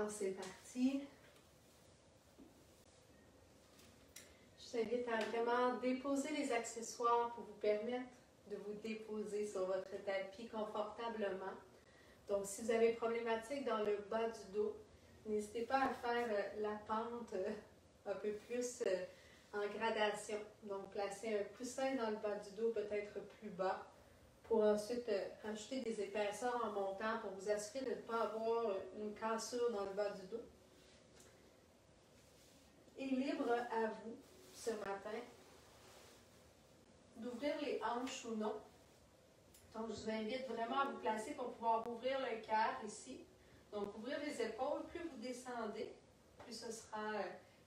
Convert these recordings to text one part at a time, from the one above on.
Alors, c'est parti. Je vous invite à vraiment déposer les accessoires pour vous permettre de vous déposer sur votre tapis confortablement. Donc, si vous avez problématique dans le bas du dos, n'hésitez pas à faire la pente un peu plus en gradation. Donc, placez un coussin dans le bas du dos, peut-être plus bas, pour ensuite rajouter des épaisseurs en montant pour vous assurer de ne pas avoir une cassure dans le bas du dos. Et libre à vous, ce matin, d'ouvrir les hanches ou non. Donc, je vous invite vraiment à vous placer pour pouvoir ouvrir le cœur ici. Donc, ouvrir les épaules. Plus vous descendez, plus ce sera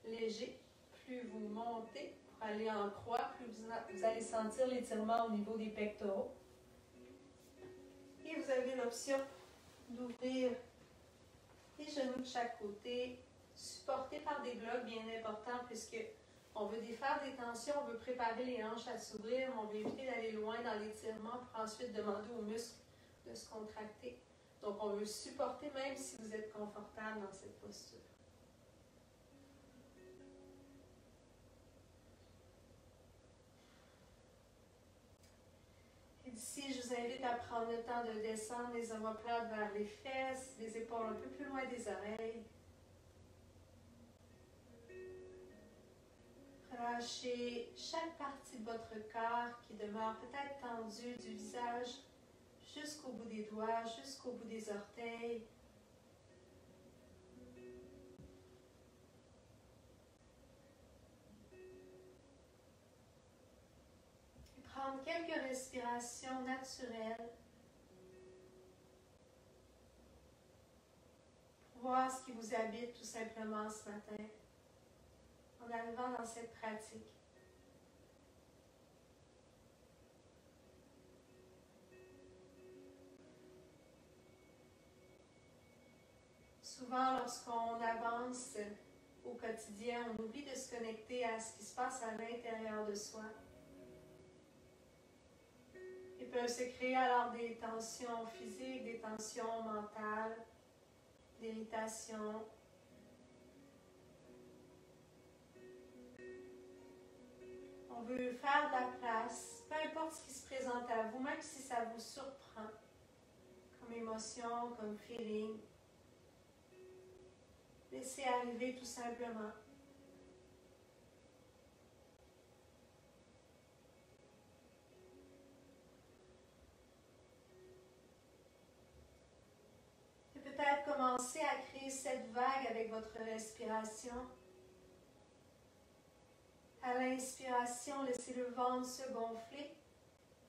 léger. Plus vous montez pour aller en croix, plus vous allez sentir l'étirement au niveau des pectoraux. Et vous avez l'option d'ouvrir les genoux de chaque côté, supportés par des blocs bien importants puisque on veut défaire des tensions, on veut préparer les hanches à s'ouvrir, on veut éviter d'aller loin dans l'étirement pour ensuite demander aux muscles de se contracter. Donc, on veut supporter même si vous êtes confortable dans cette posture. Et d'ici, je vous invite à prendre le temps de descendre les omoplates vers les fesses, les épaules un peu plus loin des oreilles. Relâchez chaque partie de votre corps qui demeure peut-être tendue du visage jusqu'au bout des doigts, jusqu'au bout des orteils. Et prendre quelques respirations naturelles pour voir ce qui vous habite tout simplement ce matin en arrivant dans cette pratique. Souvent, lorsqu'on avance au quotidien, on oublie de se connecter à ce qui se passe à l'intérieur de soi. Il peut se créer alors des tensions physiques, des tensions mentales, d'irritation. On veut faire de la place, peu importe ce qui se présente à vous, même si ça vous surprend, comme émotion, comme feeling. Laissez arriver tout simplement. Et peut-être commencer à créer cette vague avec votre respiration. À l'inspiration, laissez le ventre se gonfler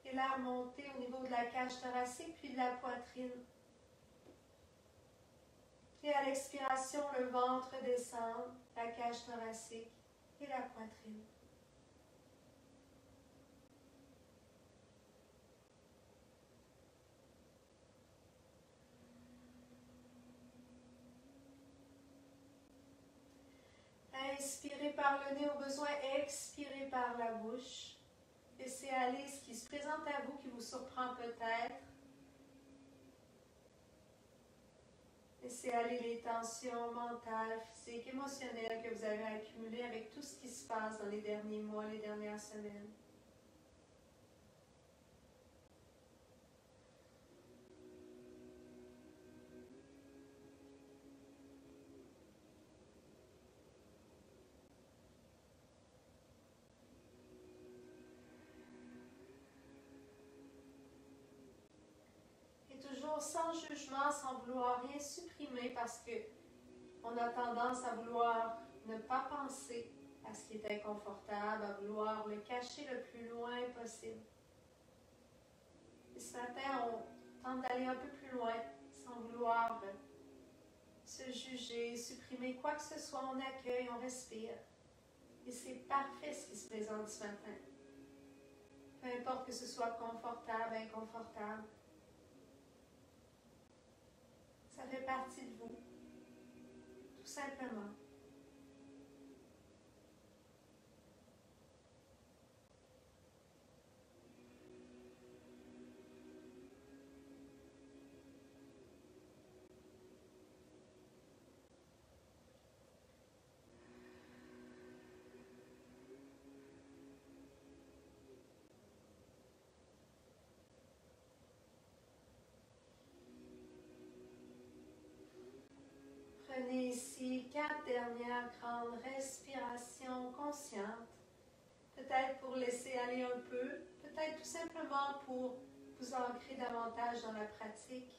et l'air monter au niveau de la cage thoracique puis de la poitrine. Et à l'expiration, le ventre descend, la cage thoracique et la poitrine. Inspirez par le nez au besoin, expirez par la bouche. Laissez aller ce qui se présente à vous, qui vous surprend peut-être. Laissez aller les tensions mentales, physiques, émotionnelles que vous avez accumulées avec tout ce qui se passe dans les derniers mois, les dernières semaines. Toujours sans jugement, sans vouloir rien supprimer parce que on a tendance à vouloir ne pas penser à ce qui est inconfortable, à vouloir le cacher le plus loin possible. Et ce matin, on tente d'aller un peu plus loin sans vouloir se juger, supprimer quoi que ce soit. On accueille, on respire. Et c'est parfait ce qui se présente ce matin. Peu importe que ce soit confortable, inconfortable. Ça fait partie de vous, tout simplement. 4 dernières grandes respirations conscientes. Peut-être pour laisser aller un peu, peut-être tout simplement pour vous ancrer davantage dans la pratique.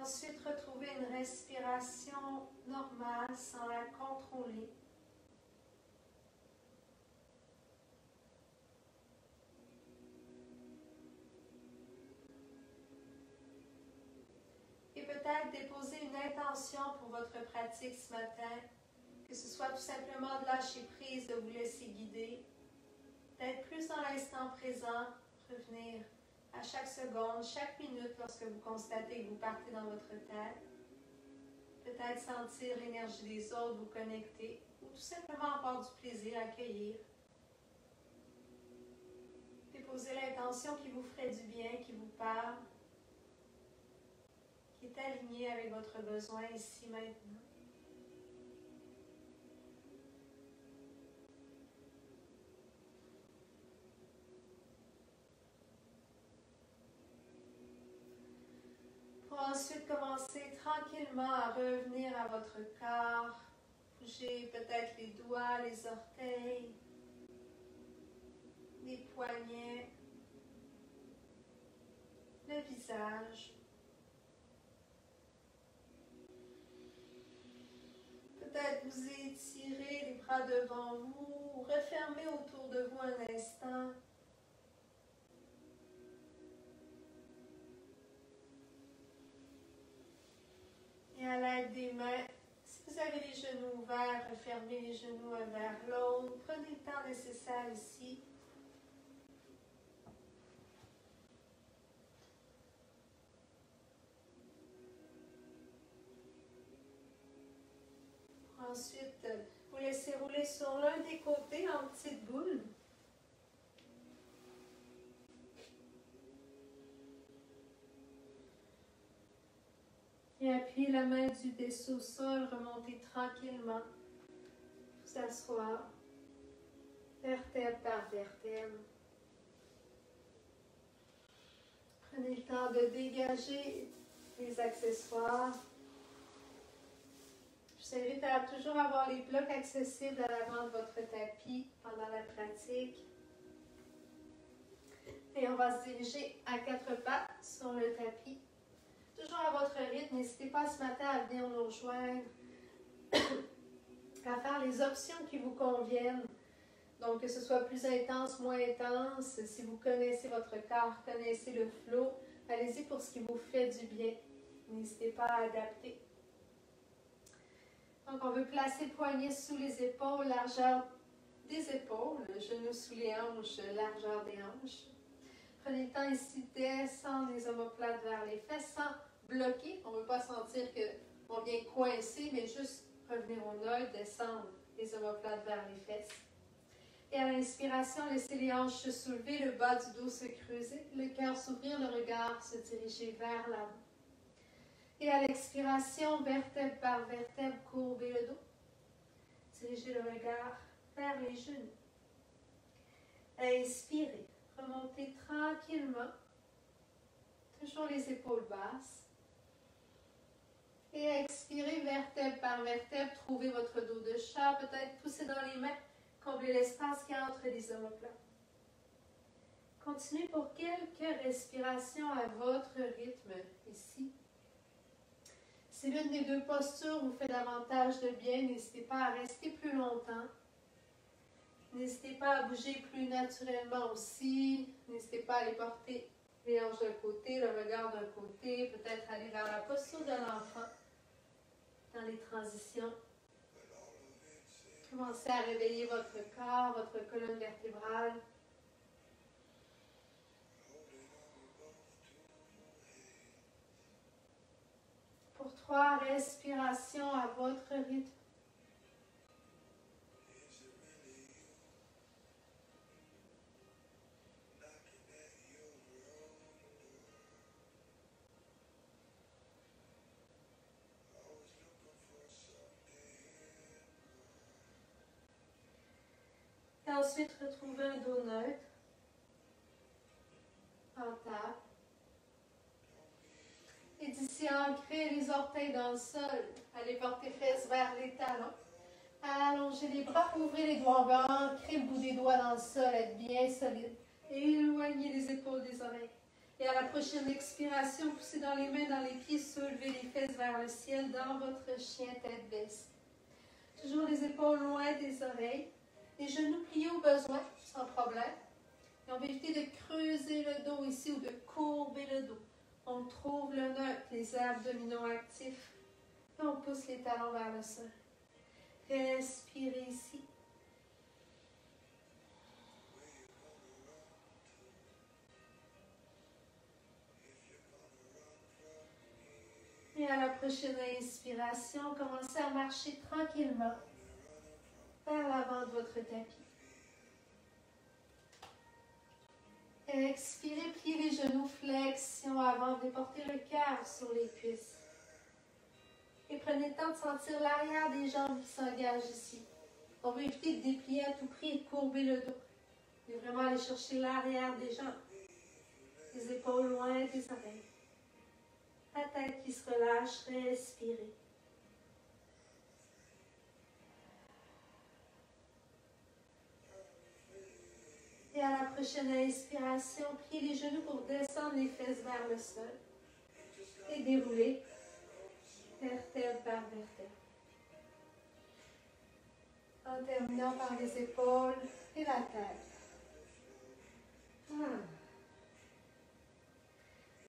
Ensuite, retrouver une respiration normale sans la contrôler. Et peut-être déposer une intention pour votre pratique ce matin, que ce soit tout simplement de lâcher prise, de vous laisser guider, d'être plus dans l'instant présent, revenir à chaque seconde, chaque minute lorsque vous constatez que vous partez dans votre tête. Peut-être sentir l'énergie des autres, vous connecter, ou tout simplement avoir du plaisir, accueillir. Déposer l'intention qui vous ferait du bien, qui vous parle, qui est alignée avec votre besoin ici maintenant. Pour ensuite commencer tranquillement à revenir à votre corps. Bougez peut-être les doigts, les orteils, les poignets, le visage. Peut-être vous étirez les bras devant vous, refermez autour de vous un instant. Et à l'aide des mains, si vous avez les genoux ouverts, refermez les genoux un vers l'autre. Prenez le temps nécessaire ici. Ensuite, vous laissez rouler sur l'un des côtés en petite boule. Et appuyez la main du dessous au sol, remontez tranquillement. Vous asseoir, vertèbre par vertèbre. Prenez le temps de dégager les accessoires. Je vous invite à toujours avoir les blocs accessibles à l'avant de votre tapis pendant la pratique. Et on va se diriger à 4 pattes sur le tapis. Toujours à votre rythme, n'hésitez pas ce matin à venir nous rejoindre, à faire les options qui vous conviennent. Donc, que ce soit plus intense, moins intense, si vous connaissez votre corps, connaissez le flow, allez-y pour ce qui vous fait du bien. N'hésitez pas à adapter. Donc, on veut placer le poignet sous les épaules, largeur des épaules, genoux sous les hanches, largeur des hanches. Prenez le temps ici de descendre les omoplates vers les fesses sans bloquer. On ne veut pas sentir qu'on vient coincer, mais juste revenir au nœud, descendre les omoplates vers les fesses. Et à l'inspiration, laissez les hanches se soulever, le bas du dos se creuser, le cœur s'ouvrir, le regard se diriger vers l'avant. Et à l'expiration, vertèbre par vertèbre, courbez le dos. Dirigez le regard vers les genoux. Inspirez. Remontez tranquillement. Toujours les épaules basses. Et expirez vertèbre par vertèbre. Trouvez votre dos de chat. Peut-être poussez dans les mains. Comblez l'espace qu'il y a entre les omoplates. Continuez pour quelques respirations à votre rythme ici. Si l'une des deux postures vous fait davantage de bien, n'hésitez pas à rester plus longtemps. N'hésitez pas à bouger plus naturellement aussi. N'hésitez pas à aller porter les hanches d'un côté, le regard d'un côté, peut-être aller vers la posture de l'enfant dans les transitions. Commencez à réveiller votre corps, votre colonne vertébrale. Pour 3 respirations à votre rythme. Et ensuite, retrouvez un dos neutre, en table. Et d'ici, ancrez les orteils dans le sol. Allez porter fesses vers les talons. Allongez les bras, ouvrez les doigts. On va ancrer le bout des doigts dans le sol, être bien solide. Et éloignez les épaules des oreilles. Et à la prochaine expiration, poussez dans les mains, dans les pieds, soulevez les fesses vers le ciel dans votre chien tête baissée. Toujours les épaules loin des oreilles. Les genoux pliés au besoin, sans problème. Et on va éviter de creuser le dos ici ou de courber le dos. On trouve le neutre, les abdominaux actifs. Et on pousse les talons vers le sol. Respirez ici. Et à la prochaine inspiration, commencez à marcher tranquillement vers l'avant de votre tapis. Expirez, pliez les genoux, flexion avant de porter le cœur sur les cuisses. Et prenez le temps de sentir l'arrière des jambes qui s'engagent ici. On va éviter de déplier à tout prix et de courber le dos. Mais vraiment aller chercher l'arrière des jambes. Les épaules loin des oreilles. La tête qui se relâche, respirez. Et à la prochaine inspiration, pliez les genoux pour descendre les fesses vers le sol. Et déroulez, vertèbre par vertèbre. En terminant par les épaules et la tête.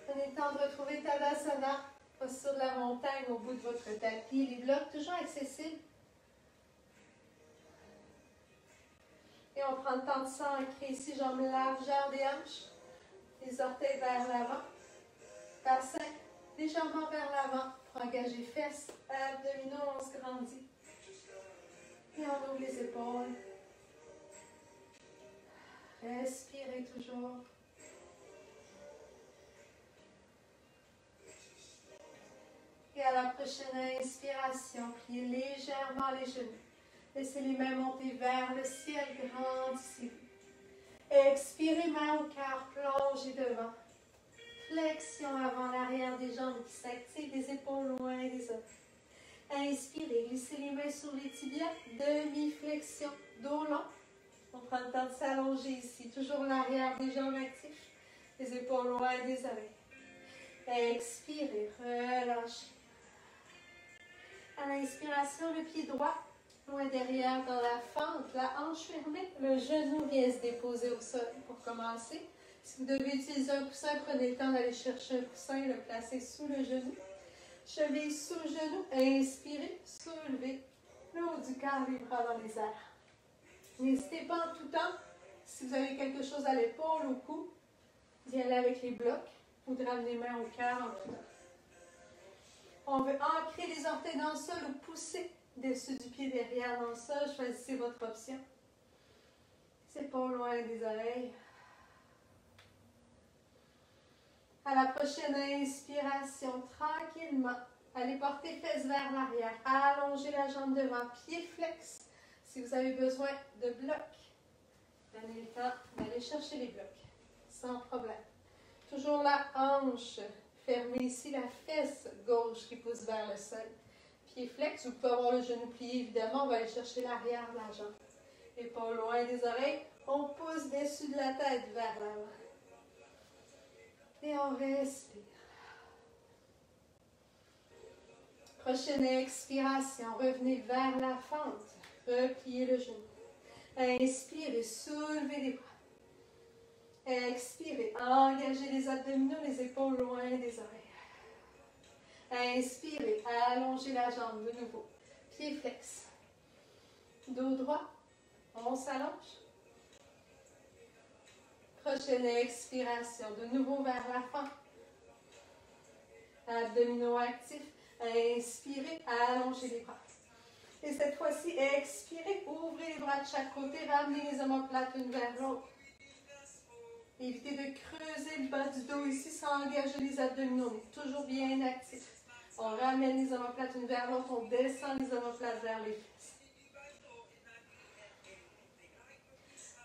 Prenez le temps de retrouver Tadasana, posture de la montagne au bout de votre tapis. Les blocs toujours accessibles. Et on prend le temps de s'ancrer ici, jambes largeur des hanches. Les orteils vers l'avant. Bassin légèrement vers l'avant pour engager fesses, abdominaux, on se grandit. Et on ouvre les épaules. Respirez toujours. Et à la prochaine inspiration, pliez légèrement les genoux. Laissez les mains monter vers le ciel, grandissez-vous. Expirez, main au cœur, plongez devant. Flexion avant l'arrière des jambes qui s'activent, les épaules loin des autres. Inspirez, glissez les mains sur les tibias, demi-flexion, dos long. On prend le temps de s'allonger ici, toujours l'arrière des jambes actifs, les épaules loin des oreilles. Expirez, relâchez. À l'inspiration, le pied droit, loin derrière dans la fente, la hanche fermée, le genou vient se déposer au sol pour commencer. Si vous devez utiliser un coussin, prenez le temps d'aller chercher un coussin et le placer sous le genou. Cheville sous le genou, inspirez, soulevez le haut du corps, les bras dans les airs. N'hésitez pas en tout temps, si vous avez quelque chose à l'épaule, au cou, d'y aller avec les blocs ou de ramener les mains au cœur en tout temps. On veut ancrer les orteils dans le sol ou pousser dessus du pied derrière dans le sol. Choisissez votre option. C'est pas loin des oreilles. À la prochaine inspiration, tranquillement, allez porter fesses vers l'arrière. Allongez la jambe devant, pied flex. Si vous avez besoin de blocs, prenez le temps d'aller chercher les blocs, sans problème. Toujours la hanche fermée ici, la fesse gauche qui pousse vers le sol. Pied flex, vous pouvez avoir le genou plié, évidemment, on va aller chercher l'arrière de la jambe. Et pas loin des oreilles, on pousse dessus de la tête vers l'avant. Et on respire. Prochaine expiration, revenez vers la fente. Repliez le genou. Inspirez, soulevez les bras. Expirez, engagez les abdominaux, les épaules loin des oreilles. Inspirez, allongez la jambe de nouveau. Pied flex. Dos droit, on s'allonge. Prochaine expiration, de nouveau vers la fente. Abdominaux actifs. Inspirez, allongez les bras. Et cette fois-ci, expirez, ouvrez les bras de chaque côté, ramenez les omoplates l'une vers l'autre. Évitez de creuser le bas du dos ici sans engager les abdominaux. On est toujours bien actif. On ramène les omoplates l'une vers l'autre, on descend les omoplates vers les fesses.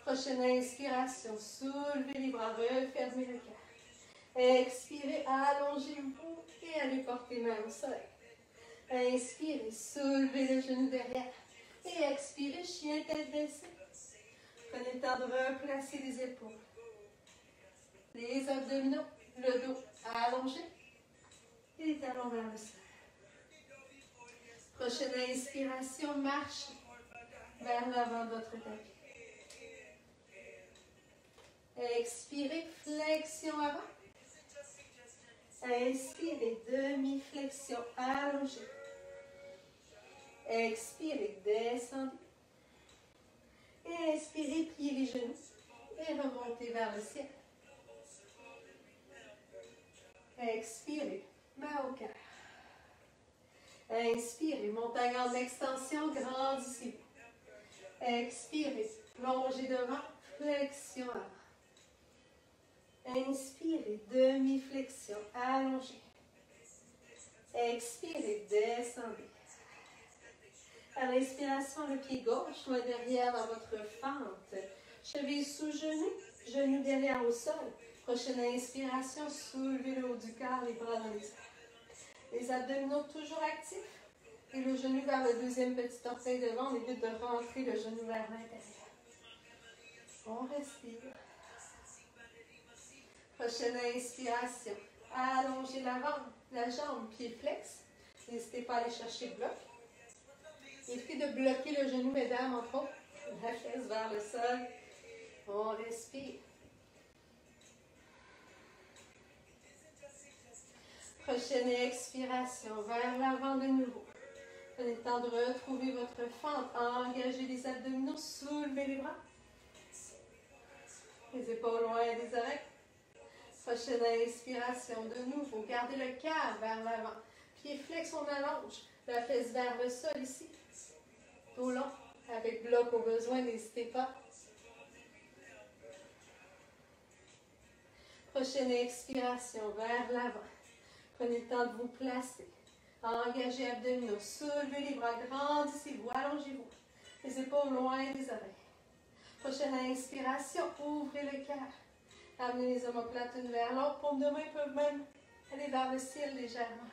Prochaine inspiration, soulevez les bras, refermez le cœur. Expirez, allongez-vous et allez porter main au sol. Inspirez, soulevez le genou derrière. Et expirez, chien tête baissée. Prenez le temps de replacer les épaules. Les abdominaux, le dos allongé. Et les talons vers le sol. Prochaine inspiration, marchez vers l'avant de votre tapis. Expirez, flexion avant. Inspirez, demi-flexion, allongée. Expirez, descendez. Et inspirez, pliez les genoux. Et remontez vers le ciel. Expirez, main au cœur. Inspirez, montagne en extension, grandissez. Expirez, plongez devant, flexion avant. Inspirez, demi-flexion, allongez. Expirez, descendez. À l'inspiration, le pied gauche, loin derrière dans votre fente. Cheville sous genou, genou derrière au sol. Prochaine inspiration, soulevez le haut du corps, les bras dans les airs. Les abdominaux toujours actifs. Et le genou vers le deuxième petit orteil devant. On évite de rentrer le genou vers l'intérieur. On respire. Prochaine inspiration. Allongez la jambe, pied flex. N'hésitez pas à aller chercher le bloc. Évitez de bloquer le genou, mesdames, entre autres. La fesse vers le sol. On respire. Prochaine expiration, vers l'avant de nouveau. Prenez le temps de retrouver votre fente. Engagez les abdominaux, soulevez les bras. Les épaules loin des oreilles. Prochaine inspiration, de nouveau. Gardez le cœur vers l'avant. Pied flex, on allonge. La fesse vers le sol ici. Dos long, avec bloc au besoin, n'hésitez pas. Prochaine expiration, vers l'avant. Prenez le temps de vous placer. Engagez abdominaux, soulevez les bras, grandissez-vous, allongez-vous. Les épaules loin des oreilles. Prochaine inspiration, ouvrez le cœur. Amenez les omoplates une vers l'autre. Paumes de main peuvent même aller vers le ciel légèrement.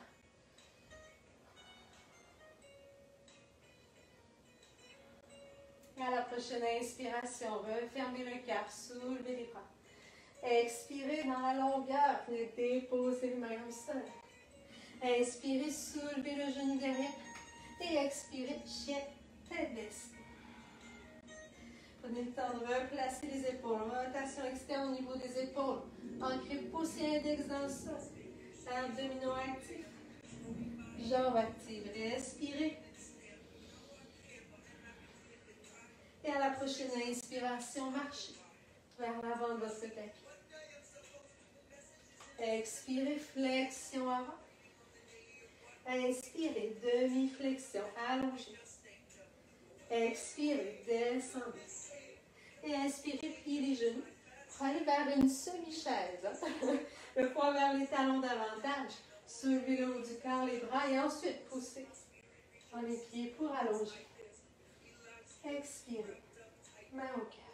Et à la prochaine inspiration, refermez le cœur, soulevez les bras. Expirez dans la longueur, déposez les mains au sol. Inspirez, soulevez le genou derrière. Et expirez, chien, tête baissée. Prenez le temps de replacer les épaules. Rotation externe au niveau des épaules. Ancrez pouce et index dans le sol. Abdominaux actifs. Jambes actives. Respirez. Et à la prochaine inspiration, marchez vers l'avant de votre tapis. Expirez, flexion avant. Inspirez, demi-flexion, allongez. Expirez, descendez. Et inspirez, pliez les genoux pour aller vers une semi-chaise. Le poids vers les talons davantage. Soulevez le haut du corps, les bras et ensuite poussez dans les pieds pour allonger. Expirez, main au cœur.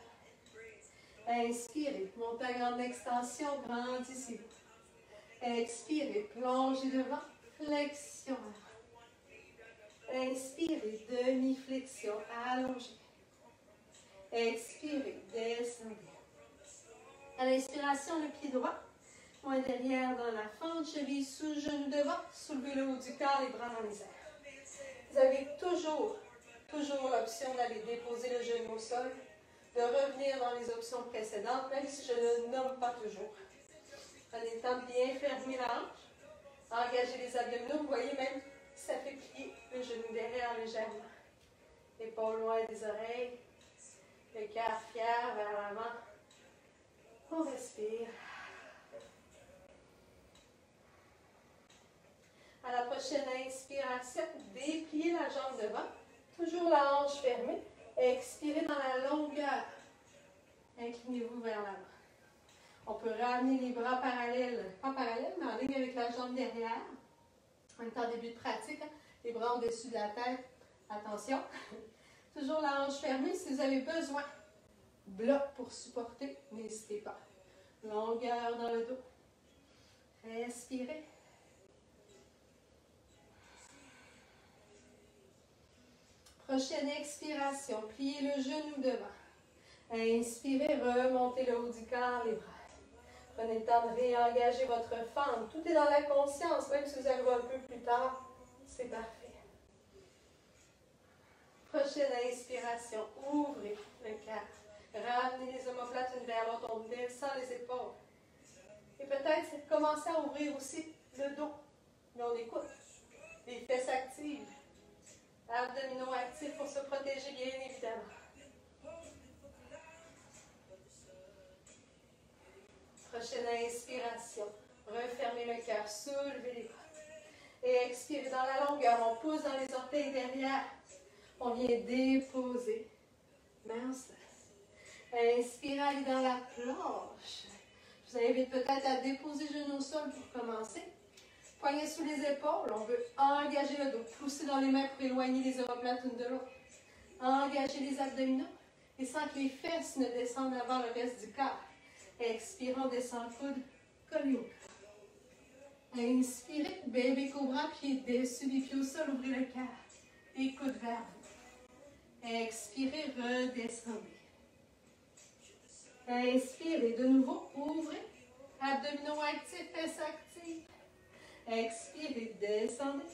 Inspirez, montagne en extension, grandissez-vous. Expirez, plongez devant, flexion avant. Inspirez, demi-flexion, allongez. Expirez, descendez. À l'inspiration, le pied droit, moins derrière dans la fente, cheville sous genou devant, soulevez le haut du corps, les bras dans les airs. Vous avez toujours l'option d'aller déposer le genou au sol, de revenir dans les options précédentes, même si je ne nomme pas toujours. Prenez le temps de bien fermer la hanche, engager les abdominaux, vous voyez même, ça fait plier le genou derrière légèrement. Épaules loin des oreilles, le cœur fier vers l'avant. On respire. À la prochaine Prochaine inspiration, dépliez la jambe devant. Toujours la hanche fermée. Expirez dans la longueur. Inclinez-vous vers l'avant. On peut ramener les bras parallèles, pas parallèles, mais en ligne avec la jambe derrière. On est en début de pratique, hein? Les bras au-dessus de la tête. Attention. Toujours la hanche fermée. Si vous avez besoin, bloc pour supporter, n'hésitez pas. Longueur dans le dos. Respirez. Prochaine expiration, pliez le genou devant. Inspirez, remontez le haut du corps, les bras. Prenez le temps de réengager votre fente. Tout est dans la conscience, même si vous arrivez un peu plus tard, c'est parfait. Prochaine inspiration, ouvrez le cœur. Ramenez les omoplates une vers l'autre, on descend les épaules. Et peut-être commencer à ouvrir aussi le dos. Mais on écoute. Les fesses actives. Abdominaux actifs pour se protéger, bien évidemment. Prochaine inspiration. Refermez le cœur, soulevez les bras. Et expirez dans la longueur. On pousse dans les orteils derrière. On vient déposer. Mince. Inspirez, allez dans la planche. Je vous invite peut-être à déposer le genou au sol pour commencer. Poignets sous les épaules, on veut engager le dos. Pousser dans les mains pour éloigner les omoplates l'une de l'autre. Engager les abdominaux et sans que les fesses ne descendent avant le reste du corps. Expirez, on descend le coude, collez au cœur. Inspirez, bébé cobra, pied dessus des pieds au sol, ouvrez le cœur. Et coude vers vous. Expirez, redescendez. Inspirez, de nouveau, ouvrez. Abdominaux actifs, fesses actives. Expirez, descendez.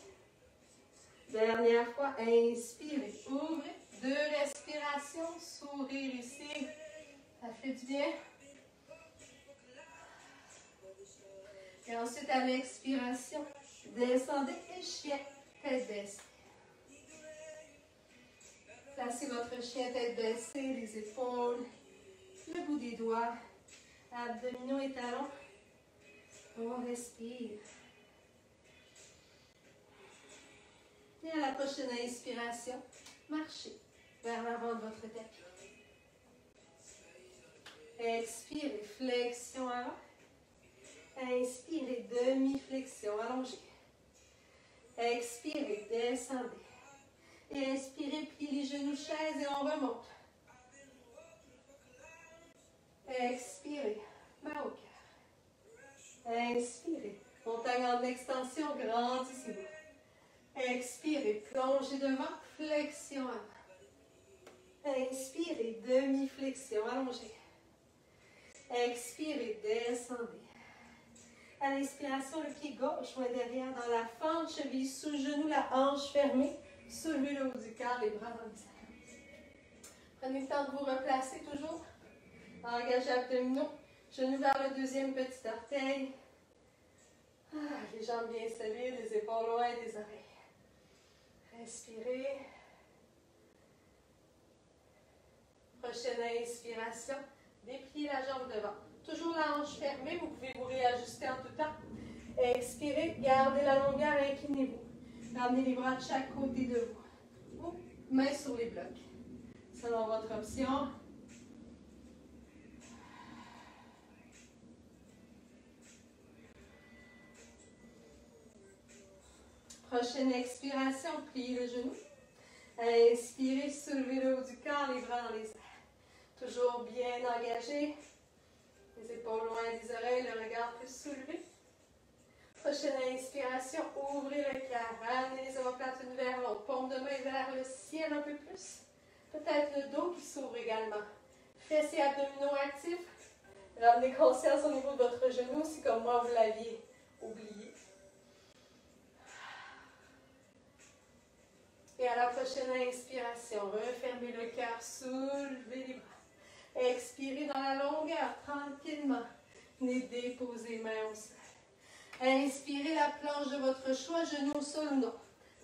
Dernière fois, inspirez, ouvrez. 2 respirations, sourire ici. Ça fait du bien. Et ensuite, à l'expiration, descendez et chien, tête baissée. Placez votre chien tête baissée, les épaules, le bout des doigts, abdominaux et talons. On respire. Et à la prochaine inspiration, marchez vers l'avant de votre tapis. Expirez, flexion avant. Inspirez, demi-flexion allongée. Expirez, descendez. Et inspirez, pliez les genoux chaises et on remonte. Expirez, main au cœur. Inspirez, montagne en extension, grandissez-vous. Expirez, plongez devant, flexion avant. Inspirez, demi-flexion allongée. Expirez, descendez. À l'inspiration, le pied gauche, loin derrière, dans la fente, cheville sous genou, la hanche fermée. Soulevez le haut du corps, les bras dans les airs. Prenez le temps de vous replacer toujours. Engagez abdominaux. Genoux vers le deuxième petit orteil. Les jambes bien solides, les épaules loin des oreilles. Respirez. Prochaine inspiration. Dépliez la jambe devant. Toujours la hanche fermée, vous pouvez vous réajuster en tout temps. Expirez, gardez la longueur et inclinez-vous. Ramenez les bras de chaque côté de vous. Ou mains sur les blocs. Selon votre option. Prochaine expiration, pliez le genou. Inspirez, soulevez le haut du corps, les bras dans les airs. Toujours bien engagé. Les épaules loin des oreilles, le regard plus soulevé. Prochaine inspiration, ouvrez le cœur. Ramenez les omoplates une vers l'autre. Paume de main vers le ciel un peu plus. Peut-être le dos qui s'ouvre également. Fesses et abdominaux actifs. Ramenez conscience au niveau de votre genou si comme moi vous l'aviez oublié. Et à la prochaine inspiration, refermez le cœur, soulevez les bras. Expirez dans la longueur, tranquillement. Venez déposer les mains au sol. Inspirez la planche de votre choix, genoux au sol ou non.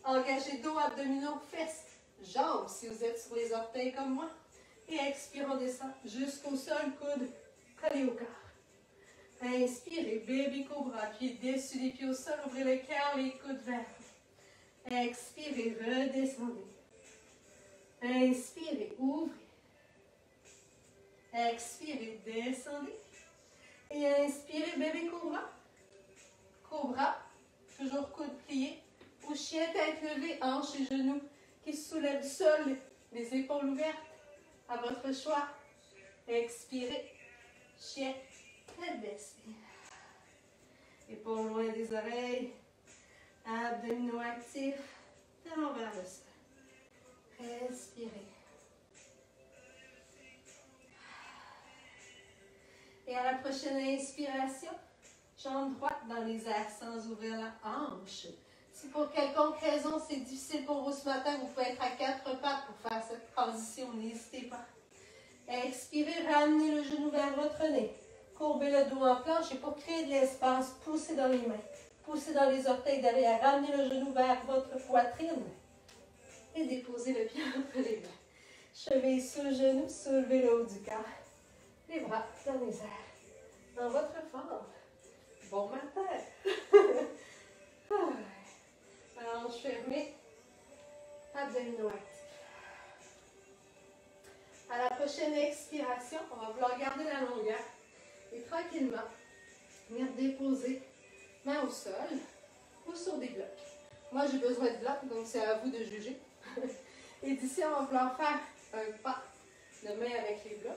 Engagez dos, abdominaux, fesses, jambes si vous êtes sur les orteils comme moi. Et expirez, on descend jusqu'au sol, coude collé au corps. Inspirez, bébé cobra, pied dessus les pieds au sol, ouvrez le cœur, les coudes vers vous. Expirez, redescendez. Inspirez, ouvrez. Expirez, descendez. Et inspirez, bébé cobra. Cobra, toujours coude plié. Ou chien tête levée, hanches et genoux qui soulèvent du sol, les épaules ouvertes. À votre choix. Expirez. Chien, tête baissée. Épaules loin des oreilles. Abdominaux actifs. Talons vers le sol. Respirez. Et à la prochaine inspiration, jambe droite dans les airs sans ouvrir la hanche. Si pour quelconque raison c'est difficile pour vous ce matin, vous pouvez être à quatre pattes pour faire cette transition, n'hésitez pas. Expirez, ramenez le genou vers votre nez. Courbez le dos en planche et pour créer de l'espace, poussez dans les mains. Poussez dans les orteils derrière. Ramenez le genou vers votre poitrine. Et déposez le pied entre les mains. Cheville sous le genou, soulevez le haut du corps. Les bras dans les airs. Dans votre forme. Bon matin. Hanche fermée. Abdominaux actifs. À la prochaine expiration, on va vouloir garder la longueur. Et tranquillement, venir déposer main au sol ou sur des blocs. Moi, j'ai besoin de blocs, donc c'est à vous de juger. Et d'ici, on va vouloir faire un pas de main avec les blocs.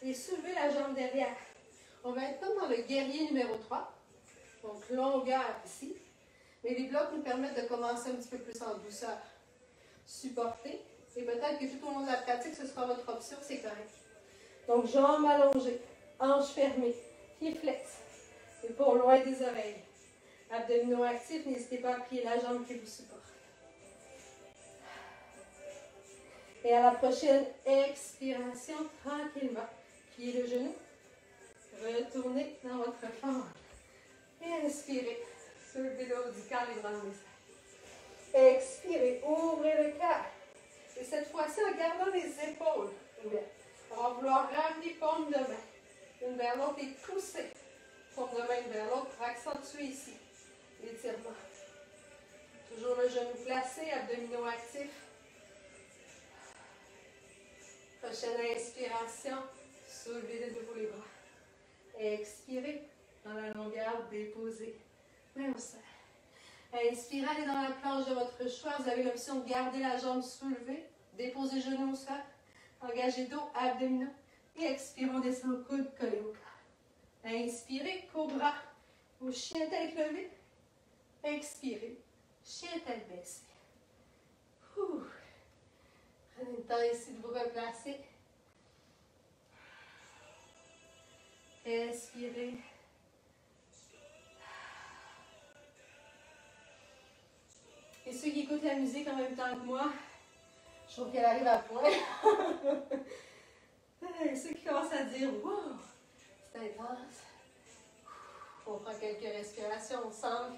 Et soulever la jambe derrière. On va être comme dans le guerrier numéro 3. Donc, longueur ici. Mais les blocs nous permettent de commencer un petit peu plus en douceur. Supporter. Et peut-être que tout au long de la pratique, ce sera votre option, c'est correct. Donc, jambes allongées, hanches fermées, pieds flex, épaules loin des oreilles. Abdominaux actifs, n'hésitez pas à plier la jambe qui vous supporte. Et à la prochaine expiration, tranquillement, pliez le genou, retournez dans votre forme. Et inspirez, soulevez le haut du corps, les bras dans les airs. Expirez, ouvrez le cœur. Et cette fois-ci, en gardant les épaules ouvertes, on va vouloir ramener paume de main, une vers l'autre et pousser paume de main vers l'autre pour accentuer ici l'étirement. Toujours le genou placé, abdominaux actifs. Prochaine inspiration, soulevez de nouveau les bras. Expirez dans la longueur, déposez main au sol. Inspirez, allez dans la planche de votre choix. Vous avez l'option de garder la jambe soulevée, déposer le genou au sol, engagez dos, abdominaux. Et expirez, on descend coude collé au corps. Inspirez, cobra ou chien tête levée. Expirez, chien tête baissée. Prenez le temps ici de vous replacer. Expirez. Et ceux qui écoutent la musique en même temps que moi, je trouve qu'elle arrive à point. Et ceux qui commencent à dire « Wow, c'est intense ». On prend quelques respirations ensemble.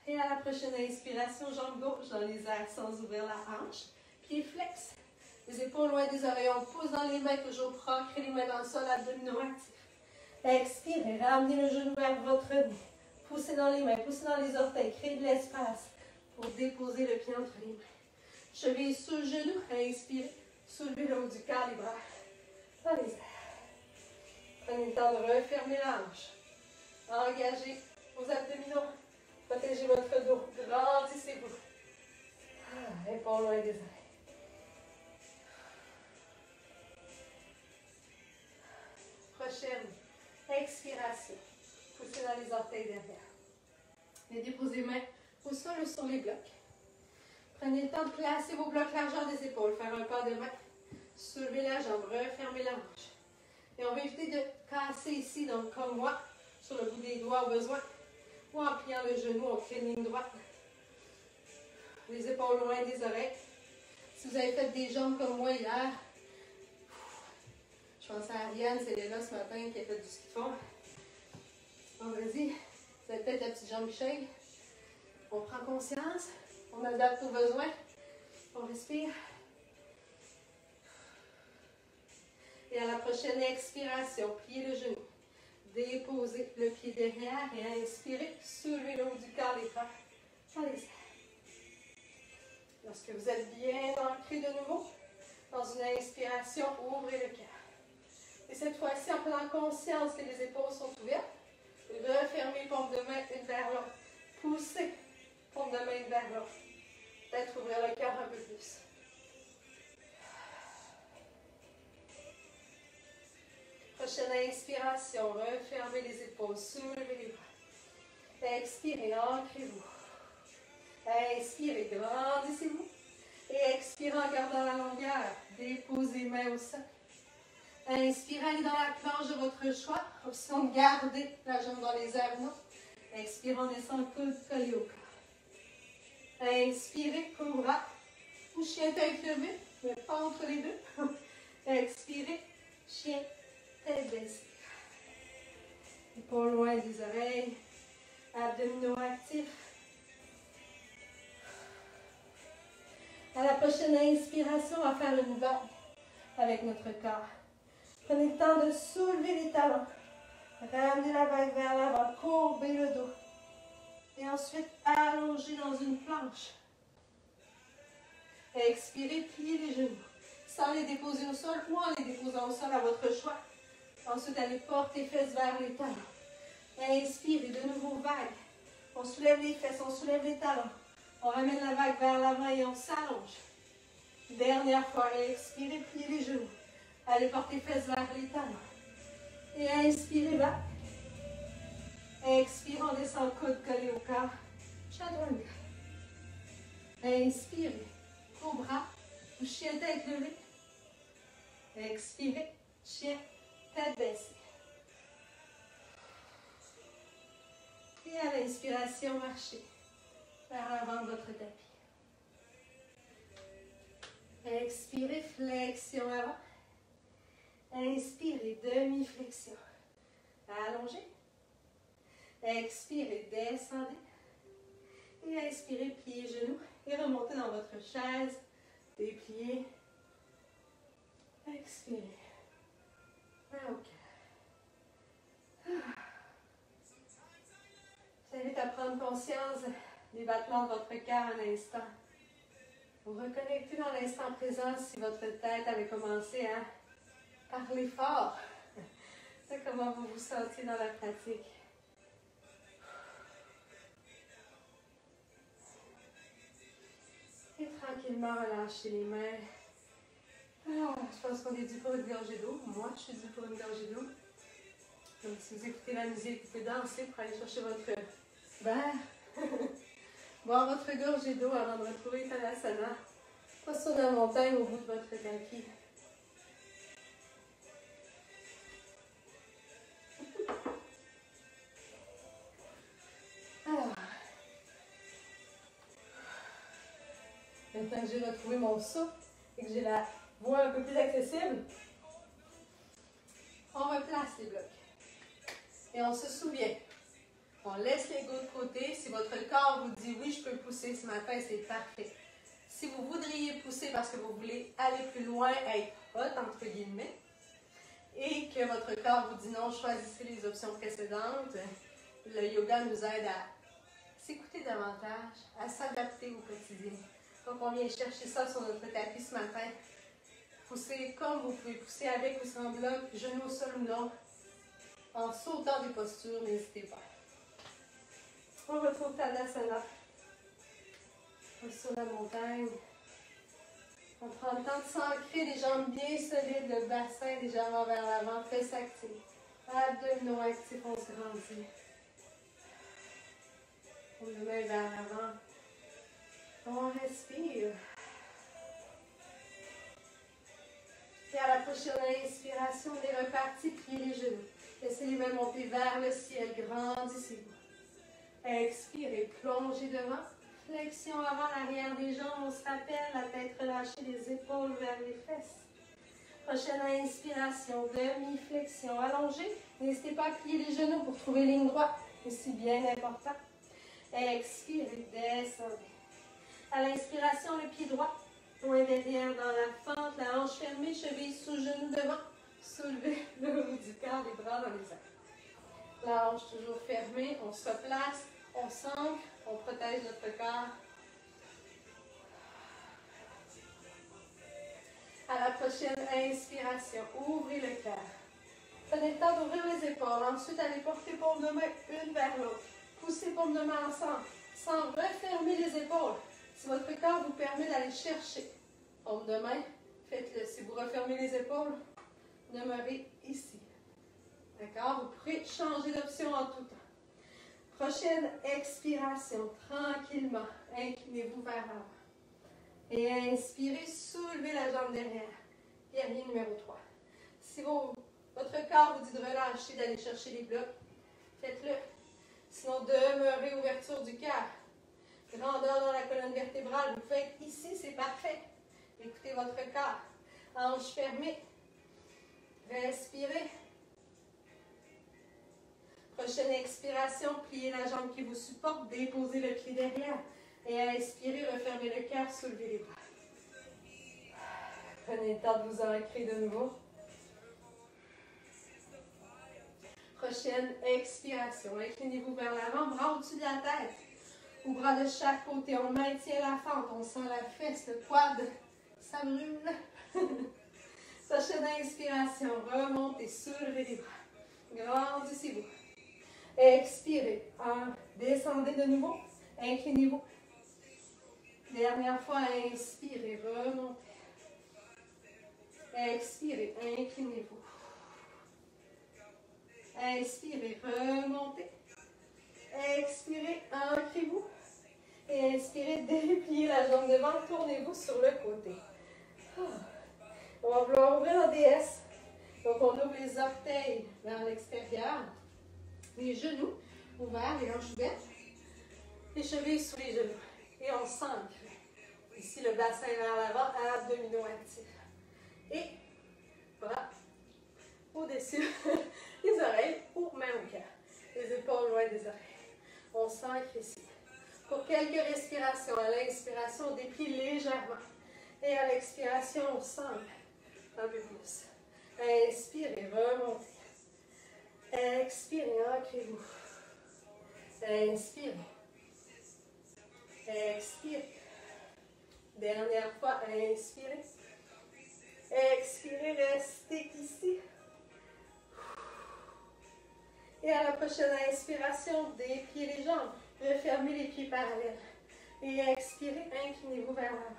Et à la prochaine inspiration, jambe gauche dans les airs sans ouvrir la hanche. Pieds flex. Les épaules loin des oreilles. On pousse dans les mains, toujours pour ancrer les mains dans le sol, abdominaux actifs. Expirez, ramenez le genou vers votre nez. Poussez dans les mains, poussez dans les orteils. Créez de l'espace pour déposer le pied entre les mains. Cheville sous le genou. Inspirez. Soulevez le haut du corps, les bras dans les airs. Prenez le temps de refermer la hanche. Engagez vos abdominaux. Protégez votre dos. Grandissez-vous. Épaules loin des oreilles. Prochaine expiration. Poussez dans les orteils derrière. Et déposez les mains au sol ou sur les blocs. Prenez le temps de placer vos blocs largeur des épaules. Faire un pas de main. Soulevez la jambe. Refermez la hanche. Et on va éviter de casser ici, donc comme moi, sur le bout des doigts au besoin. Ou en pliant le genou, on fait une ligne droite. Les épaules loin des oreilles. Si vous avez fait des jambes comme moi hier, je pense à Ariane, c'est là ce matin qui a fait du ski de fond. Bon, vas-y, vous avez peut-être la petite jambe qui shake. On prend conscience, on adapte aux besoins, on respire. Et à la prochaine expiration, pliez le genou. Déposez le pied derrière et inspirez. Soulevez le haut du corps, les bras. Allez-y. Lorsque vous êtes bien ancré de nouveau, dans une inspiration, ouvrez le cœur. Et cette fois-ci, en prenant conscience que les épaules sont ouvertes, refermez paume de main une vers l'autre. Poussez paume de main une vers l'autre. Peut-être ouvrir le cœur un peu plus. Prochaine inspiration, refermez les épaules, soulevez les bras. Expirez, ancrez-vous. Inspirez, grandissez-vous. Et expirez en gardant la longueur. Déposez les mains au sol. Inspirez, allez dans la planche de votre choix. Option de garder la jambe dans les airs, non. Expirez, en descend le coude collé au corps. Inspirez, cobra. Ou chien tête levée, mais pas entre les deux. Expirez, chien tête baissée. Pas loin des oreilles. Abdominaux actifs. À la prochaine inspiration, on va faire une vague avec notre corps. Prenez le temps de soulever les talons. Ramenez la vague vers l'avant, courbez le dos. Et ensuite, allongez dans une planche. Expirez, pliez les genoux. Sans les déposer au sol ou en les déposant au sol à votre choix. Ensuite, allez porter les fesses vers les talons. Inspirez, de nouveau vague. On soulève les fesses, on soulève les talons. On ramène la vague vers l'avant et on s'allonge. Dernière fois, expirez, pliez les genoux. Allez porter les fesses vers les talons. Et inspirez, vague. Expirez, on descend le coude collé au corps. Chaturanga. Inspirez, cobra ou chien tête levée. Expirez, chien tête baissée. Et à l'inspiration, marchez vers l'avant de votre tapis. Expirez, flexion avant. Inspirez, demi-flexion. Allongez. Expirez, descendez. Et inspirez, pliez genoux. Et remontez dans votre chaise. Dépliez. Expirez. OK. Je vous invite à prendre conscience des battements de votre cœur un instant. Vous reconnectez dans l'instant présent si votre tête avait commencé à parler fort. C'est comment vous vous sentez dans la pratique. Et tranquillement, relâchez les mains. Alors, je pense qu'on est dû pour une gorgée d'eau. Moi, je suis dû pour une gorgée d'eau. Donc, si vous écoutez la musique, vous pouvez danser pour aller chercher votre verre. Boire votre gorgée d'eau avant de retrouver Tadasana. Pas sur la montagne au bout de votre tapis. Alors, maintenant que j'ai retrouvé mon souffle et que j'ai la voie un peu plus accessible, on replace les blocs. Et on se souvient. On laisse l'ego de côté. Si votre corps vous dit oui, je peux pousser ce matin, c'est parfait. Si vous voudriez pousser parce que vous voulez aller plus loin, être hot, entre guillemets, et que votre corps vous dit non, choisissez les options précédentes, le yoga nous aide à s'écouter davantage, à s'adapter au quotidien. Donc on vient chercher ça sur notre tapis ce matin. Poussez comme vous pouvez, pousser avec ou sans bloc, genoux au sol ou non, en sautant des postures, n'hésitez pas. On retrouve Tadasana. Sur la montagne. On prend le temps de s'ancrer, les jambes bien solides, le bassin légèrement vers l'avant, fesses actives. Abdominaux actifs, on se grandit. On le met vers l'avant. On respire. Et à la prochaine inspiration, on est reparti, pliez les genoux. Laissez les mains monter vers le ciel, grandissez-vous. Expirez, plongez devant. Flexion avant l'arrière des jambes, on se rappelle, la tête relâchée, les épaules vers les fesses. Prochaine inspiration, demi-flexion, allongée. N'hésitez pas à plier les genoux pour trouver ligne droite, c'est bien important. Expirez, descendez. À l'inspiration, le pied droit, loin derrière dans la fente, la hanche fermée, cheville sous genou devant. Soulevez le haut du corps, les bras dans les airs. La hanche toujours fermée, on se replace, on s'ancre, on protège notre corps. À la prochaine inspiration, ouvrez le cœur. Prenez le temps d'ouvrir les épaules. Ensuite, allez porter paumes de main une vers l'autre. Poussez paumes de main ensemble, sans refermer les épaules. Si votre corps vous permet d'aller chercher paumes de main, faites-le. Si vous refermez les épaules, demeurez ici. D'accord? Vous pourrez changer d'option en tout temps. Prochaine expiration, tranquillement, inclinez-vous vers l'avant. Et inspirez, soulevez la jambe derrière. Guerrier numéro 3. Si votre corps vous dit de relâcher, d'aller chercher les blocs, faites-le. Sinon, demeurez ouverture du cœur. Grandeur dans la colonne vertébrale, vous faites ici, c'est parfait. Écoutez votre corps. Hanche fermée. Respirez. Prochaine expiration, pliez la jambe qui vous supporte, déposez le pied derrière. Et inspirez, refermez le cœur, soulevez les bras. Prenez le temps de vous ancrer de nouveau. Prochaine expiration, inclinez-vous vers l'avant, bras au-dessus de la tête. Ou bras de chaque côté, on maintient la fente, on sent la fesse, le quad, ça brûle. Prochaine inspiration, remontez, soulevez les bras. Grandissez-vous. Expirez, descendez de nouveau, inclinez-vous. Dernière fois, inspirez, remontez. Expirez, inclinez-vous. Inspirez, remontez. Expirez, ancrez-vous. Et inspirez, dépliez la jambe devant, tournez-vous sur le côté. On va vouloir ouvrir la déesse. Donc on ouvre les orteils vers l'extérieur. Les genoux ouverts, les hanches ouvertes. Les chevilles sous les genoux. Et on s'ancre. Ici, le bassin vers l'avant, abdominaux actifs. Et bras au-dessus des oreilles ou même au cœur. Les épaules loin des oreilles. On s'ancre ici. Pour quelques respirations, à l'inspiration, on déplie légèrement. Et à l'expiration, on s'ancre un peu plus. Inspirez, remontez. Expirez, ancrez-vous. Inspirez. Expirez. Dernière fois, inspirez. Expirez, restez ici. Et à la prochaine inspiration, dépliez les jambes. Refermez les pieds parallèles. Et expirez, inclinez-vous vers l'avant.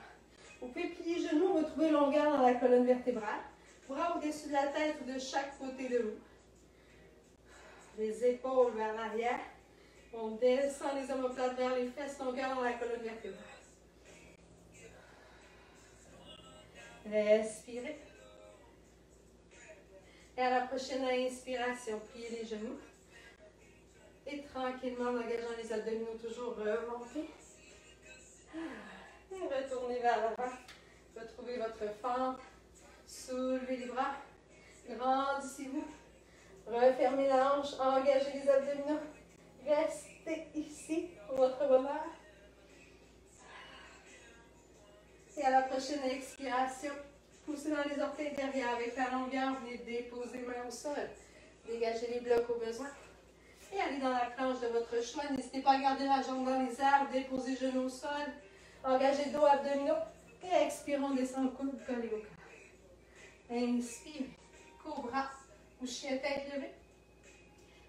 Vous pouvez plier les genoux, retrouver longueur dans la colonne vertébrale. Bras au-dessus de la tête ou de chaque côté de vous. Les épaules vers l'arrière. On descend les omoplates vers les fesses, longueur dans la colonne vertébrale. Respirez. Et à la prochaine inspiration, pliez les genoux. Et tranquillement, en engageant les abdominaux, toujours remonter. Et retournez vers l'avant. Retrouvez votre fente. Soulevez les bras. Grandissez-vous. Refermez la hanche. Engagez les abdominaux. Restez ici pour votre bonheur. Et à la prochaine expiration, poussez dans les orteils derrière avec la longueur. Venez déposer les mains au sol. Dégagez les blocs au besoin. Et allez dans la planche de votre choix. N'hésitez pas à garder la jambe dans les airs. Déposez les genoux au sol. Engagez dos, abdominaux. Et expirons, descend coude, collé au corps. Inspirez. Cobra ou chien tête levée.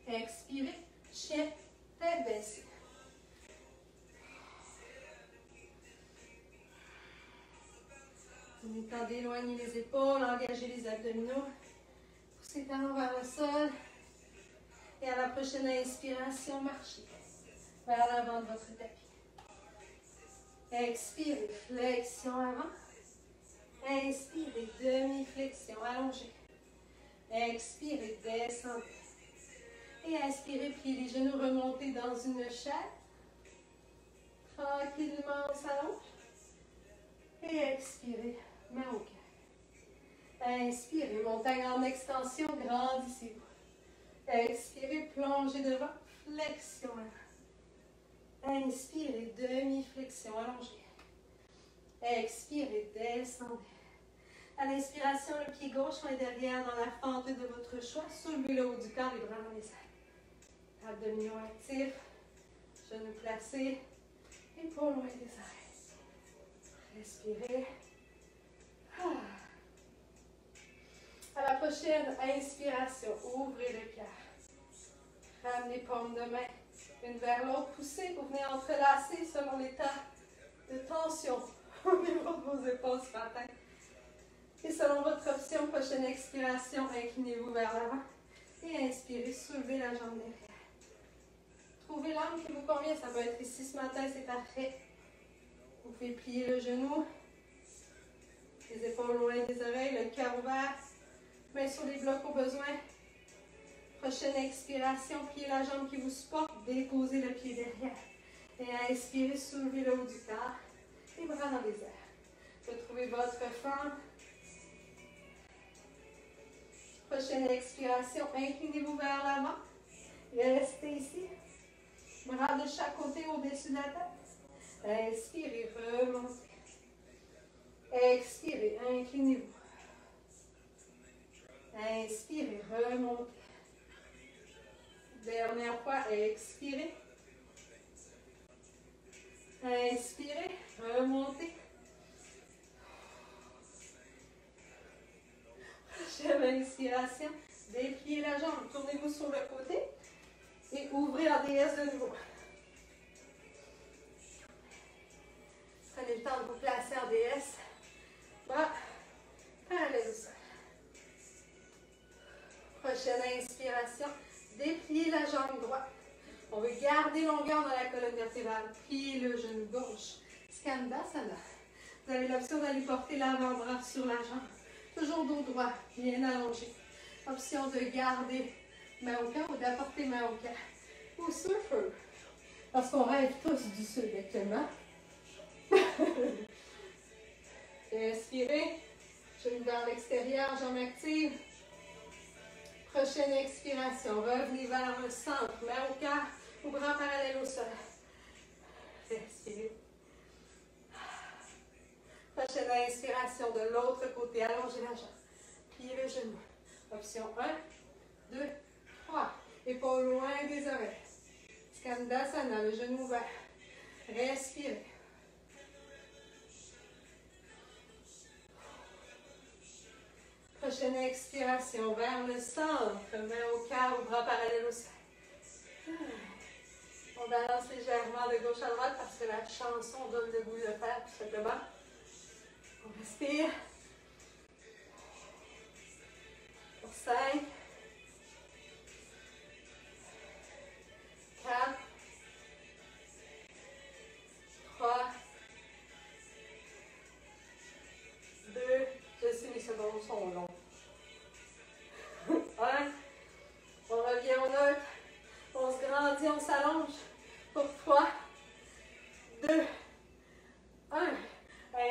Expirez. Chien tête baissée. Prenez le temps d'éloigner les épaules. Engagez les abdominaux. Poussez les talons vers le sol. Et à la prochaine inspiration, marchez vers l'avant de votre tapis. Expirez, flexion avant. Inspirez, demi-flexion, allongée. Expirez, descendez. Et inspirez, pliez les genoux, remontez dans une chaise. Tranquillement, on s'allonge. Et expirez, main au cœur. Inspirez, montagne en extension, grandissez-vous. Expirez, plongez devant, flexion avant. Inspirez, demi-flexion, allongée. Expirez, descendez. À l'inspiration, le pied gauche, main derrière dans la fente de votre choix. Soulevez le haut du corps, les bras dans les airs. Abdominaux actifs. Genoux placés. Épaules loin des oreilles. Respirez. À la prochaine inspiration, ouvrez le cœur. Ramenez paume de main une vers l'autre. Poussez, vous venez entrelacer selon l'état de tension au niveau de vos épaules sur la tête. Et selon votre option, prochaine expiration, inclinez-vous vers l'avant. Et inspirez, soulevez la jambe derrière. Trouvez l'angle qui vous convient. Ça peut être ici ce matin, c'est parfait. Vous pouvez plier le genou. Les épaules loin des oreilles, le cœur ouvert. Mains sur les blocs au besoin. Prochaine expiration, pliez la jambe qui vous supporte. Déposez le pied derrière. Et inspirez, soulevez le haut du corps. Et bras dans les airs. Retrouvez votre forme. Prochaine expiration, inclinez-vous vers l'avant. Restez ici. Bras de chaque côté au-dessus de la tête. Inspirez, remontez. Expirez, inclinez-vous. Inspirez, remontez. Dernière fois, expirez. Inspirez, remontez. Prochaine inspiration, dépliez la jambe, tournez-vous sur le côté et ouvrez la déesse de nouveau. Prenez le temps de vous placer en déesse. Bras parallèles au sol. Prochaine inspiration, dépliez la jambe droite. On veut garder longueur dans la colonne vertébrale. Pliez le genou gauche. Skandasana. Vous avez l'option d'aller porter l'avant-bras sur la jambe. Toujours dos droit, bien allongé. Option de garder main au cœur ou d'apporter main au cœur. Ou surfer. Parce qu'on rêve tous du sud actuellement. Inspirez. Genoux vers l'extérieur, jambes actives. Prochaine expiration, revenez vers le centre, main au cœur ou bras parallèles au sol. Respirez. Prochaine inspiration de l'autre côté, allongez la jambe. Pliez le genou. Option 1, 2, 3. Épaules loin des oreilles. Skandasana, le genou ouvert. Respirez. Prochaine expiration, vers le centre, main au cœur ou bras parallèles au sol. On balance légèrement de gauche à droite parce que la chanson donne le goût de le faire, tout simplement. On respire. Pour 5, 4, 3, 2, je sais, mes secondes sont longues. 1, on revient au neutre, on se grandit, on s'allonge. Pour 3, 2, 1.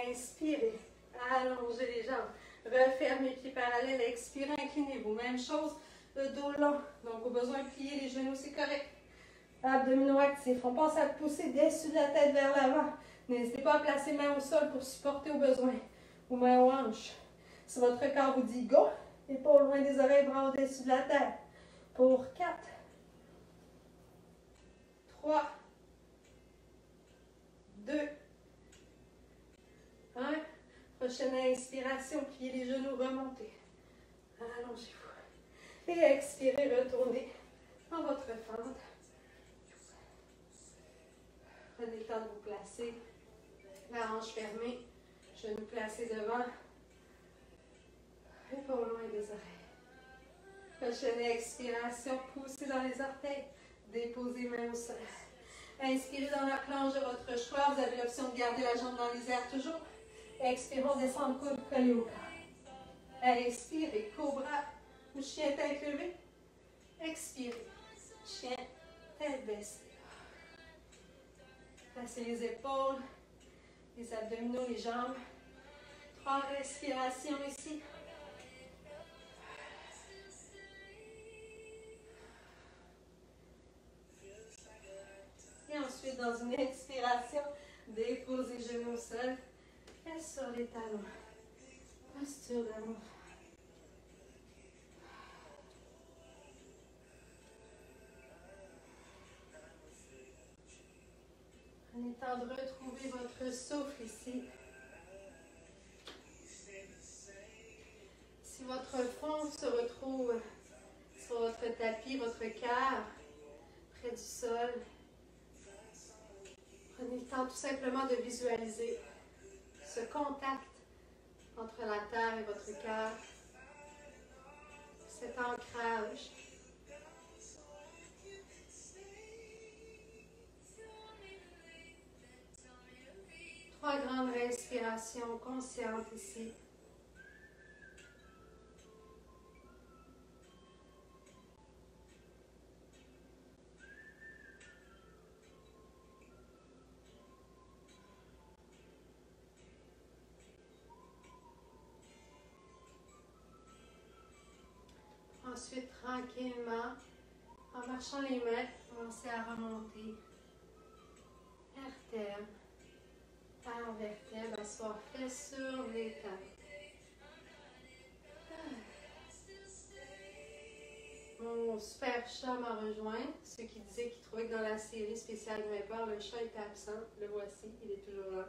Inspirez, allongez les jambes, refermez les pieds parallèles, expirez, inclinez-vous. Même chose, le dos long, donc au besoin de plier les genoux, c'est correct. Abdominaux actifs, on pense à pousser dessus de la tête vers l'avant. N'hésitez pas à placer main au sol pour supporter au besoin, ou main aux hanches. Si votre corps vous dit go, épaules loin des oreilles, bras au-dessus de la tête. Pour 4, 3, 2, 1. Prochaine inspiration, pliez les genoux, remontez. Allongez-vous. Et expirez, retournez dans votre fente. Prenez le temps de vous placer. La hanche fermée, genoux placés devant. Épaules loin des oreilles. Prochaine expiration, poussez dans les orteils. Déposez main au sol. Inspirez dans la planche de votre choix. Vous avez l'option de garder la jambe dans les airs toujours. Expirez, descendre coude collé au corps. Inspirez, cobra ou chien tête levée. Expirez, chien tête baissée. Placez les épaules, les abdominaux, les jambes. 3 respirations ici. Et ensuite, dans une expiration, déposez les genoux au sol. Et sur les talons. Posture d'amour. temps de retrouver votre souffle ici. Si votre front se retrouve sur votre tapis, votre cœur, près du sol, prenez le temps tout simplement de visualiser ce contact entre la terre et votre cœur, cet ancrage. Trois grandes respirations conscientes ici. Ensuite, tranquillement, en marchant les mains, commencez à remonter. Vertèbre par vertèbre, asseoir fesses sur les tables. Mon super chat m'a rejoint. Ceux qui disaient qu'ils trouvaient que dans la série spéciale Grimpeur, le chat était absent. Le voici, il est toujours là.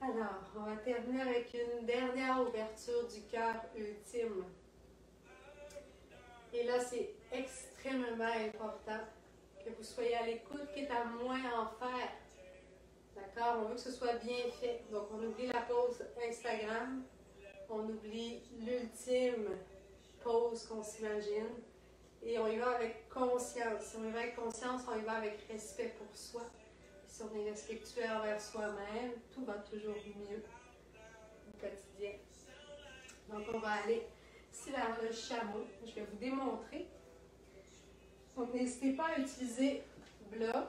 Alors, on va terminer avec une dernière ouverture du cœur ultime. Et là, c'est extrêmement important que vous soyez à l'écoute, quitte à moins en faire. D'accord? On veut que ce soit bien fait. Donc, on oublie la pause Instagram. On oublie l'ultime pause qu'on s'imagine. Et on y va avec conscience. Si on y va avec conscience, on y va avec respect pour soi. Si on est respectueux envers soi-même, tout va toujours mieux au quotidien. Donc, on va aller ici vers le chameau. Je vais vous démontrer. Donc, n'hésitez pas à utiliser bloc.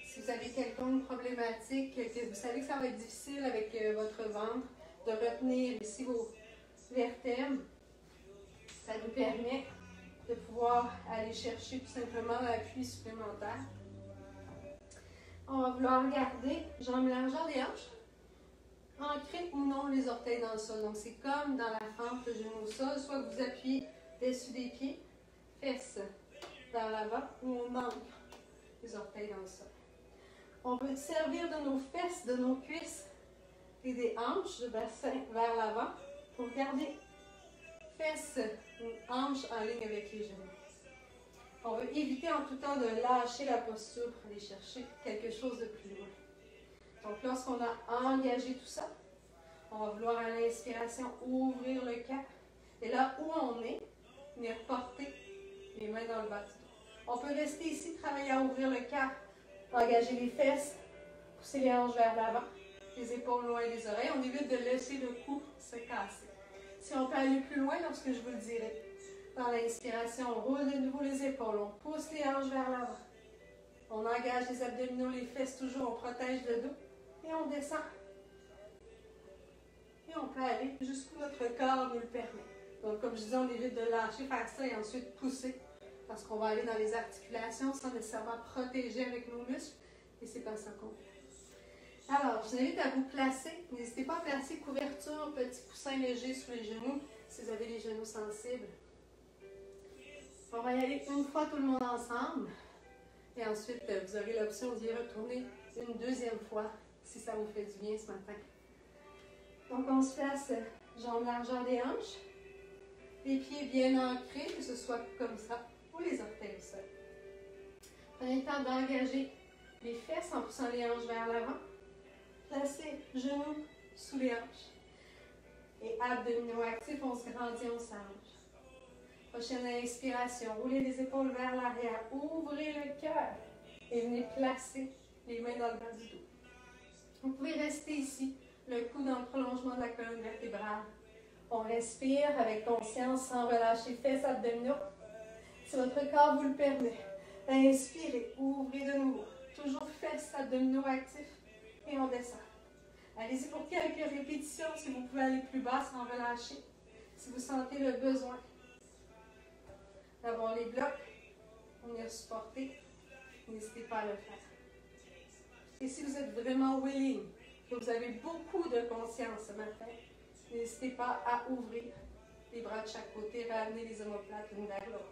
Si vous avez quelconque problématique, que vous savez que ça va être difficile avec votre ventre, de retenir ici vos vertèbres, ça nous permet de pouvoir aller chercher tout simplement l'appui supplémentaire. On va vouloir garder jambes largeur des hanches, ancrer ou non les orteils dans le sol. Donc c'est comme dans la fente, le genou au sol, soit que vous appuyez dessus des pieds, fesses vers l'avant, ou on ancre les orteils dans le sol. On peut servir de nos fesses, de nos cuisses et des hanches, de bassin vers l'avant pour garder fesses ou hanches en ligne avec les genoux. On veut éviter en tout temps de lâcher la posture pour aller chercher quelque chose de plus loin. Donc lorsqu'on a engagé tout ça, on va vouloir à l'inspiration ouvrir le cœur. Et là où on est, venir porter les mains dans le bas du dos. On peut rester ici, travailler à ouvrir le cœur, engager les fesses, pousser les hanches vers l'avant, les épaules loin des oreilles. On évite de laisser le cou se casser. Si on peut aller plus loin, lorsque je vous le dirai, dans l'inspiration, on roule de nouveau les épaules, on pousse les hanches vers l'avant. On engage les abdominaux, les fesses toujours, on protège le dos et on descend. Et on peut aller jusqu'où notre corps nous le permet. Donc, comme je disais, on évite de lâcher, faire ça et ensuite pousser. Parce qu'on va aller dans les articulations sans nécessairement protéger avec nos muscles. Et c'est pas ça qu'on fait. Alors, je vous invite à vous placer. N'hésitez pas à placer couverture, petit coussin léger sous les genoux, si vous avez les genoux sensibles. On va y aller une fois tout le monde ensemble. Et ensuite, vous aurez l'option d'y retourner une deuxième fois, si ça vous fait du bien ce matin. Donc, on se place jambes largeur des hanches. Les pieds bien ancrés, que ce soit comme ça, ou les orteils au sol. Prenez le temps d'engager les fesses en poussant les hanches vers l'avant. Placez genoux sous les hanches. Et abdominaux actifs, on se grandit, on s'allonge. Prochaine inspiration, roulez les épaules vers l'arrière, ouvrez le cœur et venez placer les mains dans le bas du dos. Vous pouvez rester ici, le cou dans le prolongement de la colonne vertébrale. On respire avec conscience sans relâcher fesses, abdominaux. Si votre corps vous le permet, inspirez, ouvrez de nouveau. Toujours fesses, abdominaux actifs et on descend. Allez-y pour quelques répétitions si vous pouvez aller plus bas sans relâcher. Si vous sentez le besoin d'avoir les blocs, venir supporter, n'hésitez pas à le faire. Et si vous êtes vraiment willing, que vous avez beaucoup de conscience ce matin, n'hésitez pas à ouvrir les bras de chaque côté, ramener les omoplates l'une vers l'autre.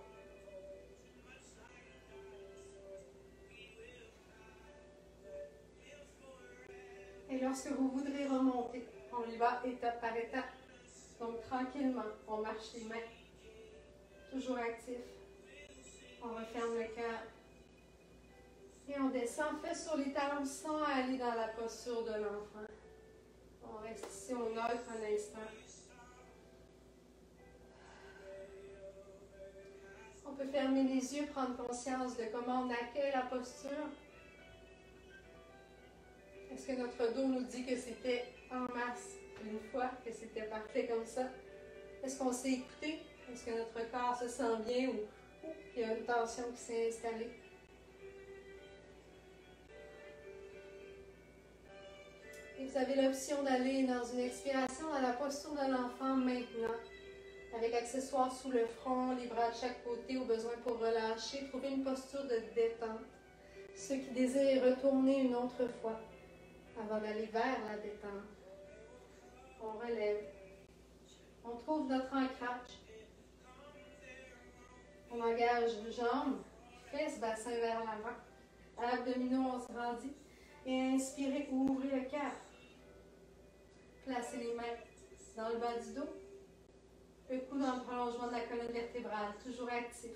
Et lorsque vous voudrez remonter, on y va étape par étape. Donc tranquillement, on marche les mains. Toujours actif. On referme le cœur. Et on descend, fait sur les talons sans aller dans la posture de l'enfant. On reste ici au neutre un instant. On peut fermer les yeux, prendre conscience de comment on accueille la posture. Est-ce que notre dos nous dit que c'était en masse une fois, que c'était parfait comme ça? Est-ce qu'on s'est écouté? Est-ce que notre corps se sent bien ou il y a une tension qui s'est installée? Et vous avez l'option d'aller dans une expiration dans la posture de l'enfant maintenant, avec accessoires sous le front, les bras de chaque côté au besoin pour relâcher, trouver une posture de détente. Ceux qui désirent retourner une autre fois, avant d'aller vers la détente. On relève. On trouve notre ancrage. On engage jambes, fesses, bassin vers l'avant. Abdominaux, on se grandit. Et inspirez, ouvrez le cœur. Placez les mains dans le bas du dos. Le cou dans le prolongement de la colonne vertébrale, toujours actif.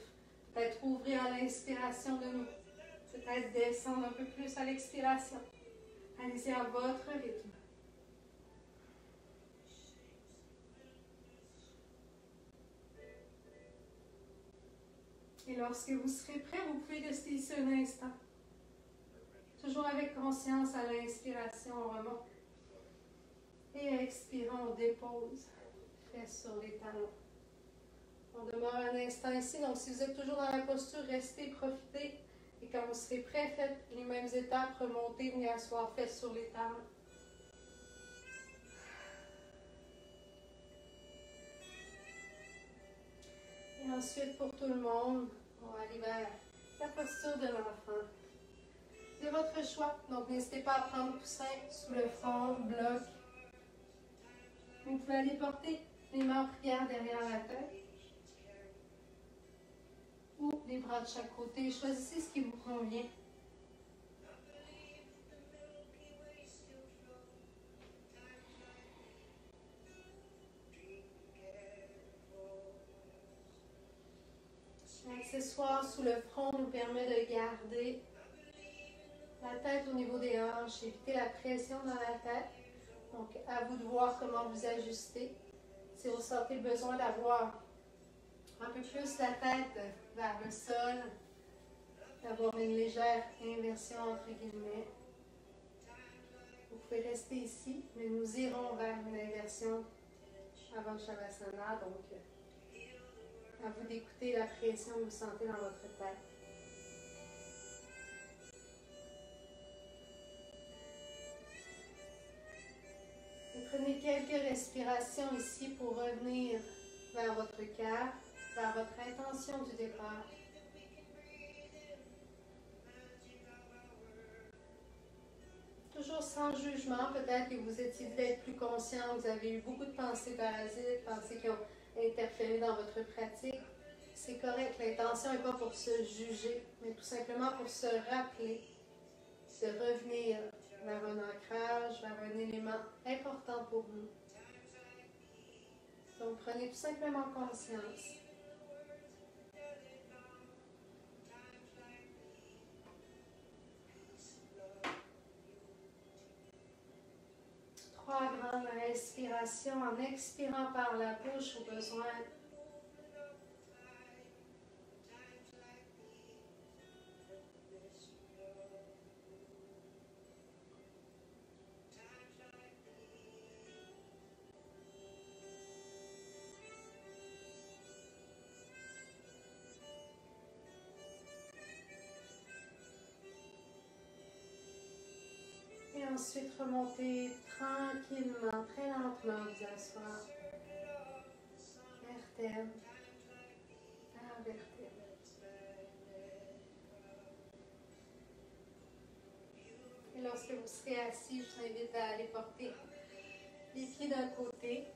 Peut-être ouvrir à l'inspiration de nous. Peut-être descendre un peu plus à l'expiration. Allez-y à votre rythme. Et lorsque vous serez prêt, vous pouvez rester ici un instant. Toujours avec conscience à l'inspiration, on remonte. Et à expirer, on dépose. Fesses sur les talons. On demeure un instant ici. Donc, si vous êtes toujours dans la posture, restez, profitez. Et quand vous serez prêt, faites les mêmes étapes. Remontez, venez asseoir, fesses sur les talons. Et ensuite, pour tout le monde, on va aller vers la posture de l'enfant. C'est votre choix. Donc, n'hésitez pas à prendre coussin sous le front, bloc. Vous pouvez aller porter les mains en prière derrière la tête. Ou les bras de chaque côté. Choisissez ce qui vous convient. L'accessoire sous le front nous permet de garder la tête au niveau des hanches, éviter la pression dans la tête. Donc, à vous de voir comment vous ajuster. Si vous sentez le besoin d'avoir un peu plus la tête vers le sol, d'avoir une légère inversion entre guillemets. Vous pouvez rester ici, mais nous irons vers une inversion avant le Shavasana. Donc, à vous d'écouter la pression que vous sentez dans votre tête. Et prenez quelques respirations ici pour revenir vers votre cœur, vers votre intention du départ. Toujours sans jugement, peut-être que vous étiez d'être plus conscient, vous avez eu beaucoup de pensées parasites, pensées qui ont interféré dans votre pratique. C'est correct, l'intention n'est pas pour se juger, mais tout simplement pour se rappeler de revenir vers un ancrage, vers un élément important pour nous. Donc prenez tout simplement conscience. Trois grandes respirations en expirant par la bouche au besoin. Et ensuite remontez tranquillement, très lentement, vous asseoir. Vertèbre par vertèbre. Et lorsque vous serez assis, je vous invite à aller porter les pieds d'un côté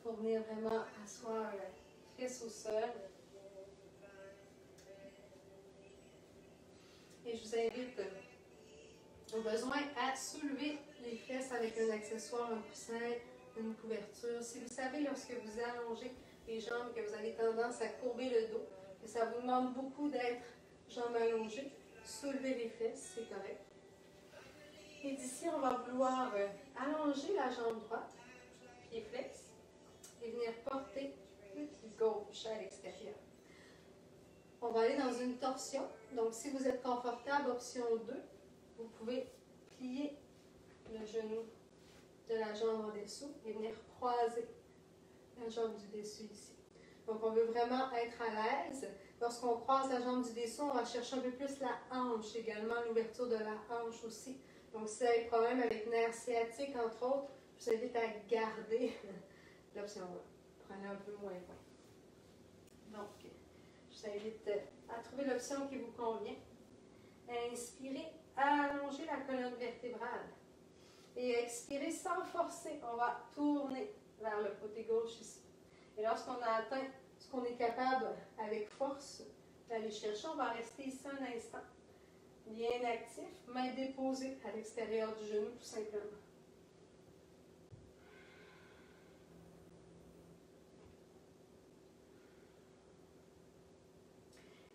pour venir vraiment asseoir les fesses au sol. Et je vous invite Au besoin, à soulever les fesses avec un accessoire, un coussin, une couverture. Si vous savez, lorsque vous allongez les jambes, que vous avez tendance à courber le dos, que ça vous demande beaucoup d'être jambes allongées, soulevez les fesses, c'est correct. Et d'ici, on va vouloir allonger la jambe droite, pied flex, et venir porter le pied gauche à l'extérieur. On va aller dans une torsion. Donc, si vous êtes confortable, option 2, vous pouvez plier le genou de la jambe en dessous et venir croiser la jambe du dessus ici. Donc, on veut vraiment être à l'aise. Lorsqu'on croise la jambe du dessous, on va chercher un peu plus la hanche également, l'ouverture de la hanche aussi. Donc, si vous avez des problèmes avec nerfs sciatiques, entre autres, je vous invite à garder l'option 1. Prenez un peu moins loin. Donc, je vous invite à trouver l'option qui vous convient. Inspirez, allongez la colonne vertébrale. Et expirez sans forcer. On va tourner vers le côté gauche ici. Et lorsqu'on a atteint ce qu'on est capable avec force d'aller chercher, on va rester ici un instant. Bien actif, main déposée à l'extérieur du genou tout simplement.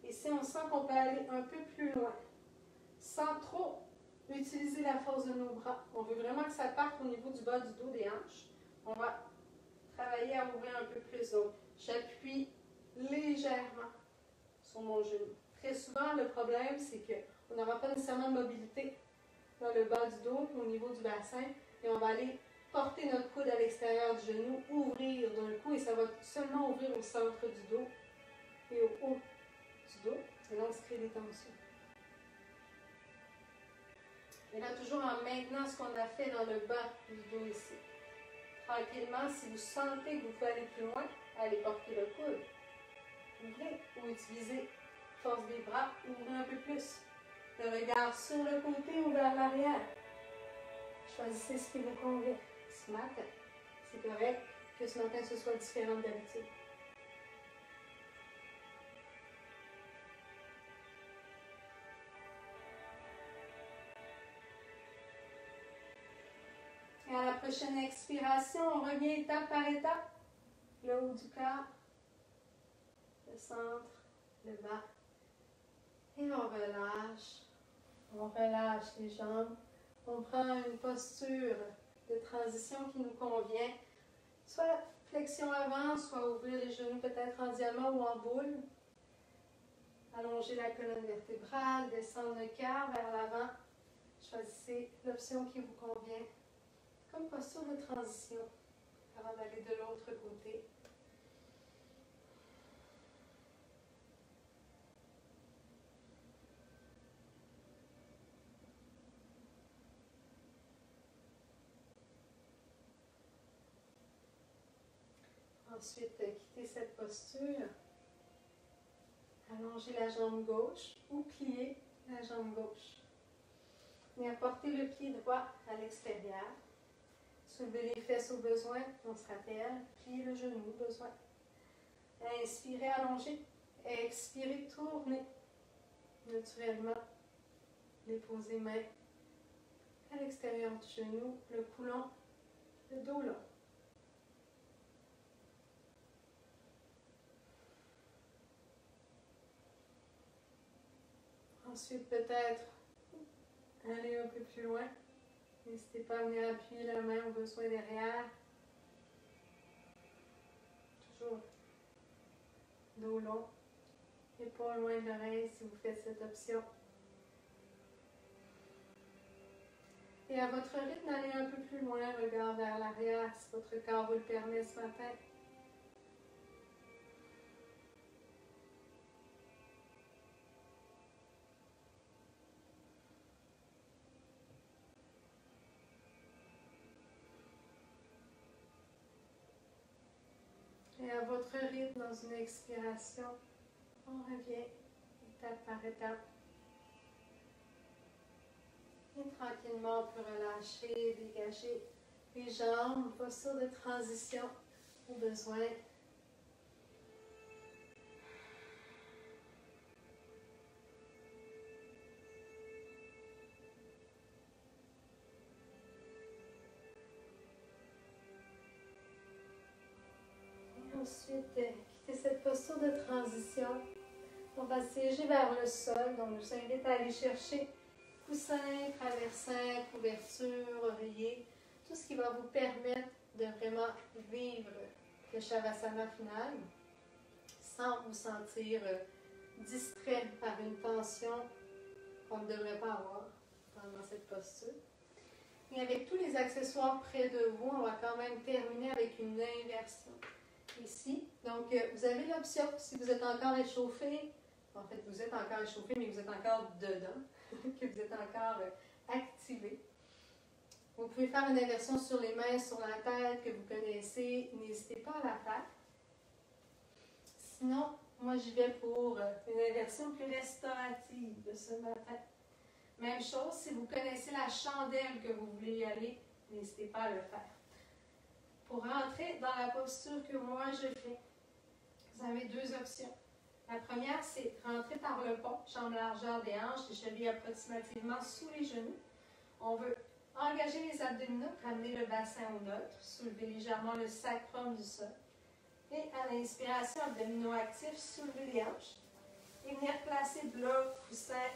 Ici, on sent qu'on peut aller un peu plus loin, sans trop utiliser la force de nos bras. On veut vraiment que ça parte au niveau du bas du dos, des hanches. On va travailler à ouvrir un peu plus. Donc, j'appuie légèrement sur mon genou. Très souvent, le problème, c'est qu'on n'aura pas nécessairement de mobilité dans le bas du dos, au niveau du bassin, et on va aller porter notre coude à l'extérieur du genou, ouvrir d'un coup, et ça va seulement ouvrir au centre du dos et au haut du dos, et donc se créer des tensions. Et là, toujours en maintenant ce qu'on a fait dans le bas du dos ici. Tranquillement, si vous sentez que vous pouvez aller plus loin, allez porter le coude. Ouvrez ou utilisez force des bras, ouvrez un peu plus. Le regard sur le côté ou vers l'arrière. Choisissez ce qui vous convient. Ce matin, c'est correct que ce matin ce soit différent d'habitude. Et à la prochaine expiration, on revient étape par étape. Le haut du corps, le centre, le bas. Et on relâche. On relâche les jambes. On prend une posture de transition qui nous convient. Soit flexion avant, soit ouvrir les genoux peut-être en diamant ou en boule. Allonger la colonne vertébrale, descendre le cœur vers l'avant. Choisissez l'option qui vous convient. Comme posture de transition avant d'aller de l'autre côté. Ensuite, quittez cette posture. Allongez la jambe gauche ou pliez la jambe gauche. Et apportez le pied droit à l'extérieur. Soulevez les fesses au besoin, on se rappelle. Pliez le genou au besoin. Inspirez, allongez. Expirez, tournez. Naturellement, déposez main à l'extérieur du genou, le cou long, le dos long. Ensuite, peut-être aller un peu plus loin. N'hésitez pas à venir appuyer la main au besoin derrière. Toujours dos long et pas loin de l'oreille si vous faites cette option. Et à votre rythme, allez un peu plus loin, regard vers l'arrière si votre corps vous le permet ce matin. Et à votre rythme, dans une expiration, on revient étape par étape. Et tranquillement, on peut relâcher, dégager les jambes, posture de transition au besoin. quitter cette posture de transition. On va se diriger vers le sol. Donc, je vous invite à aller chercher coussin, traversin, couverture, oreiller, tout ce qui va vous permettre de vraiment vivre le Shavasana final sans vous sentir distrait par une tension qu'on ne devrait pas avoir dans cette posture. Et avec tous les accessoires près de vous, on va quand même terminer avec une inversion ici. Donc, vous avez l'option, si vous êtes encore échauffé, en fait, vous êtes encore échauffé, mais vous êtes encore dedans, que vous êtes encore activé. Vous pouvez faire une inversion sur les mains, sur la tête, que vous connaissez. N'hésitez pas à la faire. Sinon, moi, j'y vais pour une inversion plus restaurative de ce matin. Même chose, si vous connaissez la chandelle que vous voulez y aller, n'hésitez pas à le faire. Pour rentrer dans la posture que moi je fais, vous avez deux options. La première, c'est rentrer par le pont, jambe largeur des hanches, les chevilles approximativement sous les genoux. On veut engager les abdominaux, ramener le bassin au neutre, soulever légèrement le sacrum du sol. Et à l'inspiration, abdominaux actifs, soulever les hanches. Et venir placer bloc, coussin,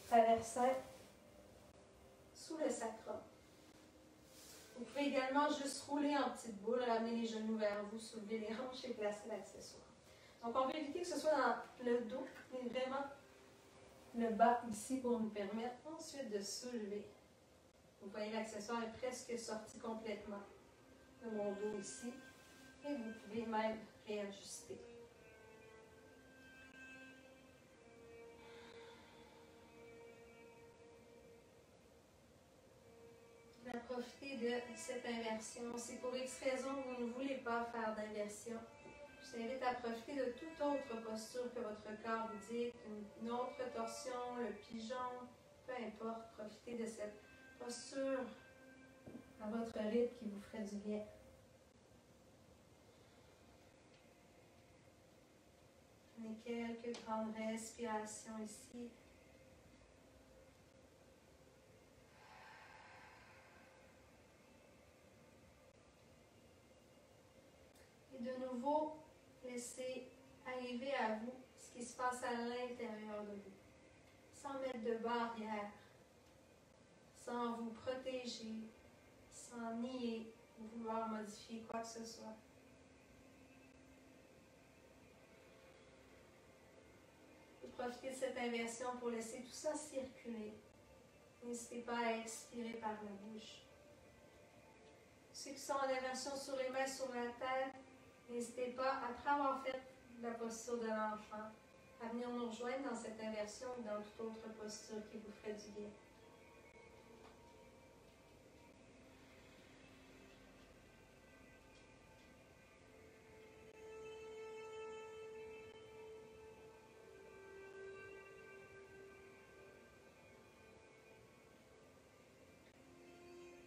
traversin sous le sacrum. Vous pouvez également juste rouler en petite boule, ramener les genoux vers vous, soulever les hanches et placer l'accessoire. Donc, on va éviter que ce soit dans le dos, mais vraiment le bas ici pour nous permettre ensuite de soulever. Vous voyez, l'accessoire est presque sorti complètement de mon dos ici. Et vous pouvez même réajuster. Profitez de cette inversion. Si pour X raison vous ne voulez pas faire d'inversion, je vous invite à profiter de toute autre posture que votre corps vous dit, une autre torsion, le pigeon, peu importe. Profitez de cette posture à votre rythme qui vous ferait du bien. Prenez quelques grandes respirations ici. De nouveau, laissez arriver à vous ce qui se passe à l'intérieur de vous, sans mettre de barrière, sans vous protéger, sans nier ou vouloir modifier quoi que ce soit. Vous profitez de cette inversion pour laisser tout ça circuler. N'hésitez pas à expirer par la bouche. Ceux qui sont en inversion sur les mains, sur la tête, n'hésitez pas, après avoir fait la posture de l'enfant, à venir nous rejoindre dans cette inversion ou dans toute autre posture qui vous ferait du bien.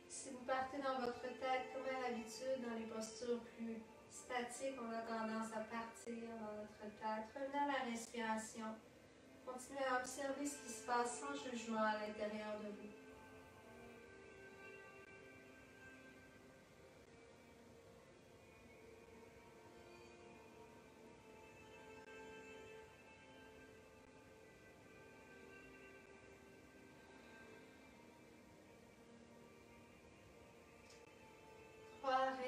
Si vous partez dans votre tête, comme à l'habitude, dans les postures plus statiques, on a tendance à partir dans notre tête. Revenez à la respiration. Continuez à observer ce qui se passe sans jugement à l'intérieur de vous.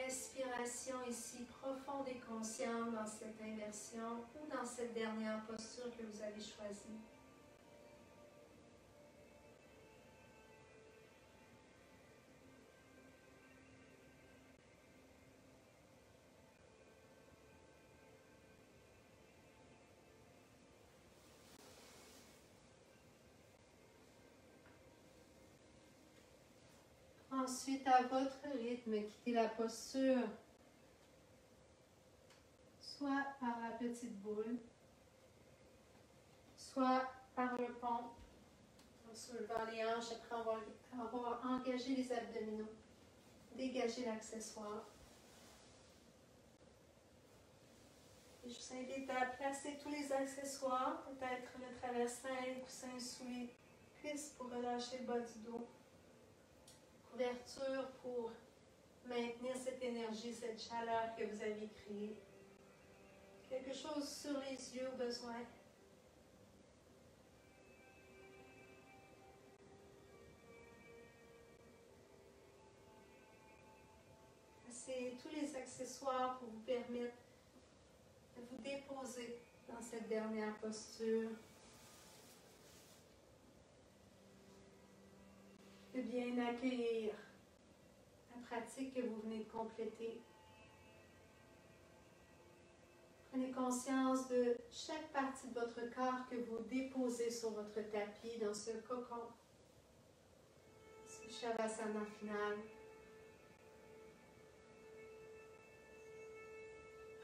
Respiration ici, profonde et consciente dans cette inversion ou dans cette dernière posture que vous avez choisie. Ensuite, à votre rythme, quittez la posture, soit par la petite boule, soit par le pont, en soulevant les hanches après avoir engagé les abdominaux, dégagez l'accessoire. Et je vous invite à placer tous les accessoires, peut-être le traversin, le coussin sous les cuisses pour relâcher le bas du dos. Couverture pour maintenir cette énergie, cette chaleur que vous avez créée. chose sur les yeux au besoin. C'est tous les accessoires pour vous permettre de vous déposer dans cette dernière posture. De bien accueillir la pratique que vous venez de compléter. Prenez conscience de chaque partie de votre corps que vous déposez sur votre tapis dans ce cocon, ce Shavasana final.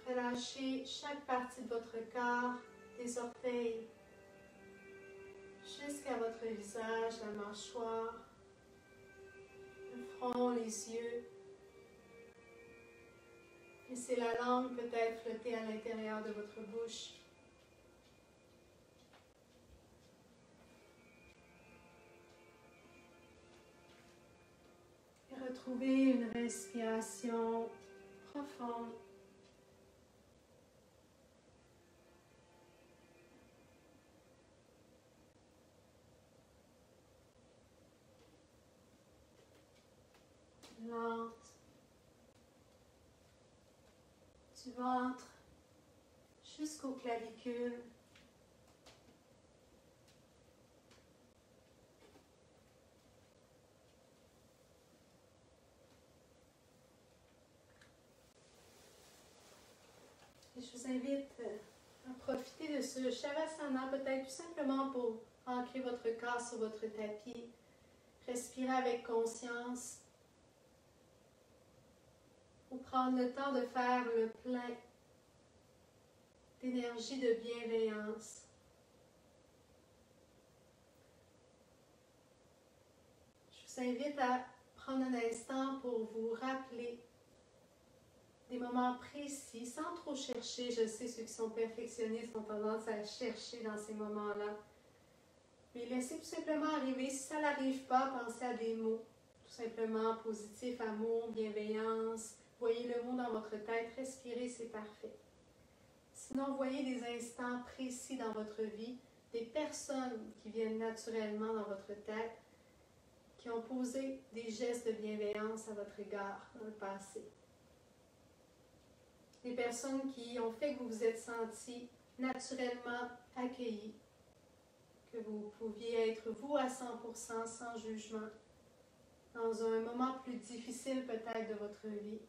Relâchez chaque partie de votre corps, des orteils jusqu'à votre visage, la mâchoire, le front, les yeux. Laissez la langue peut-être flotter à l'intérieur de votre bouche. Et retrouvez une respiration profonde. Lente. Du ventre jusqu'aux clavicules. Et je vous invite à profiter de ce Shavasana, peut-être tout simplement pour ancrer votre corps sur votre tapis. Respirez avec conscience. Ou prendre le temps de faire le plein d'énergie de bienveillance. Je vous invite à prendre un instant pour vous rappeler des moments précis, sans trop chercher. Je sais, ceux qui sont perfectionnistes ont tendance à chercher dans ces moments-là. Mais laissez tout simplement arriver. Si ça n'arrive pas, pensez à des mots. Tout simplement positif, amour, bienveillance. Voyez le mot dans votre tête, respirez, c'est parfait. Sinon, voyez des instants précis dans votre vie, des personnes qui viennent naturellement dans votre tête, qui ont posé des gestes de bienveillance à votre égard dans le passé. Des personnes qui ont fait que vous vous êtes senti naturellement accueillis, que vous pouviez être vous à 100% sans jugement, dans un moment plus difficile peut-être de votre vie.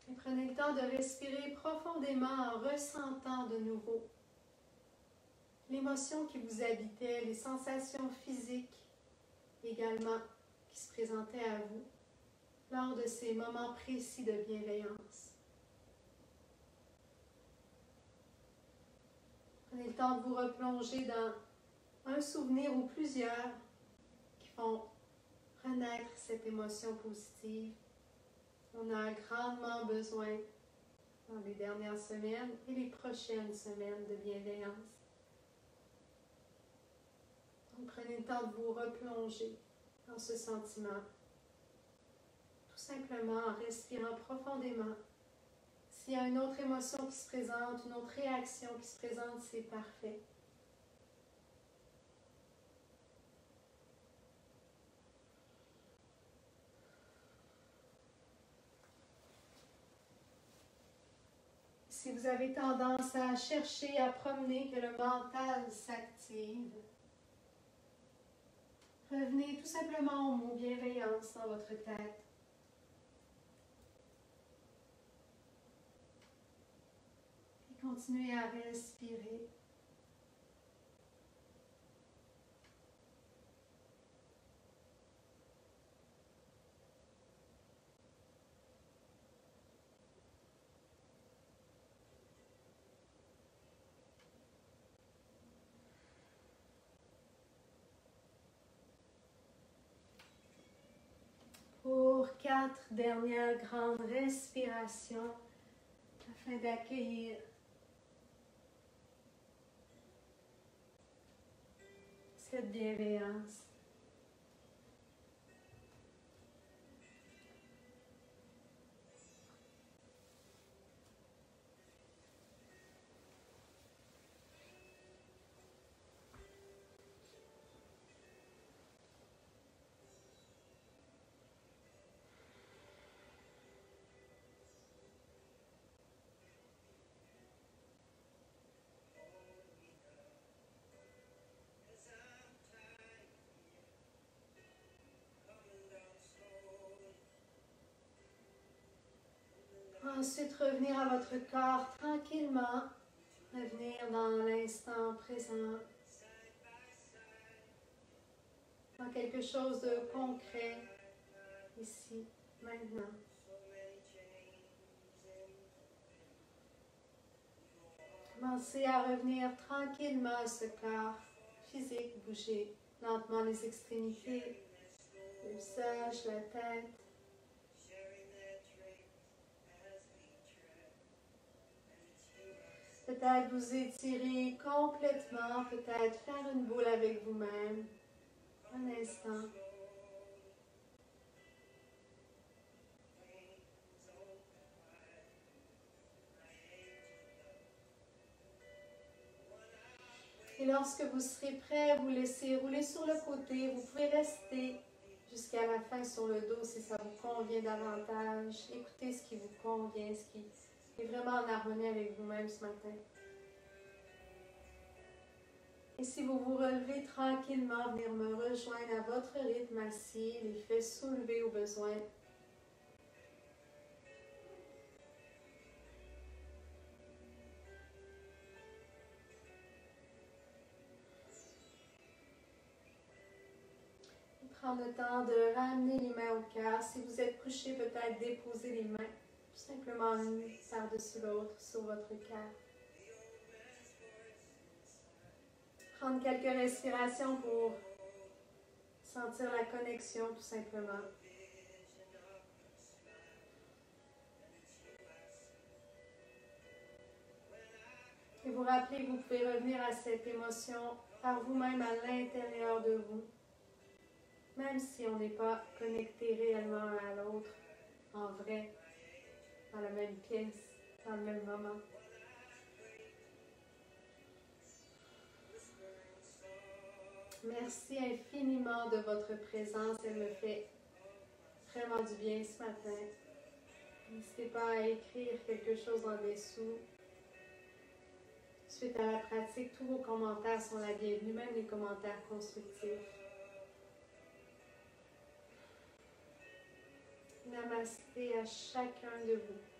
Et prenez le temps de respirer profondément en ressentant de nouveau l'émotion qui vous habitait, les sensations physiques également qui se présentaient à vous lors de ces moments précis de bienveillance. Prenez le temps de vous replonger dans un souvenir ou plusieurs qui font renaître cette émotion positive. On a grandement besoin dans les dernières semaines et les prochaines semaines de bienveillance. Donc, prenez le temps de vous replonger dans ce sentiment. Tout simplement en respirant profondément. S'il y a une autre émotion qui se présente, une autre réaction qui se présente, c'est parfait. Si vous avez tendance à chercher, à promener, que le mental s'active, revenez tout simplement au mot bienveillance dans votre tête. Et continuez à respirer. Pour 4 dernières grandes respirations afin d'accueillir cette bienveillance. Ensuite, revenir à votre corps tranquillement. Revenir dans l'instant présent. Dans quelque chose de concret, ici, maintenant. Commencez à revenir tranquillement à ce corps physique. Bougez lentement les extrémités, le visage, la tête. Peut-être vous étirer complètement, peut-être faire une boule avec vous-même. Un instant. Et lorsque vous serez prêt, vous laissez rouler sur le côté. Vous pouvez rester jusqu'à la fin sur le dos si ça vous convient davantage. Écoutez ce qui vous convient, ce qui est vraiment en harmonie avec vous-même ce matin. Et si vous vous relevez tranquillement, venir me rejoindre à votre rythme assis, les fesses soulevées au besoin. Prendre le temps de ramener les mains au cœur. Si vous êtes couché, peut-être déposer les mains tout simplement l'une par-dessus l'autre sur votre cœur. Prendre quelques respirations pour sentir la connexion tout simplement. Et vous rappelez que vous pouvez revenir à cette émotion par vous-même à l'intérieur de vous. Même si on n'est pas connecté réellement l'un à l'autre, en vrai, dans la même pièce, dans le même moment. Merci infiniment de votre présence, elle me fait vraiment du bien ce matin. N'hésitez pas à écrire quelque chose en dessous. Suite à la pratique, tous vos commentaires sont la bienvenue, même les commentaires constructifs. Namasté à chacun de vous.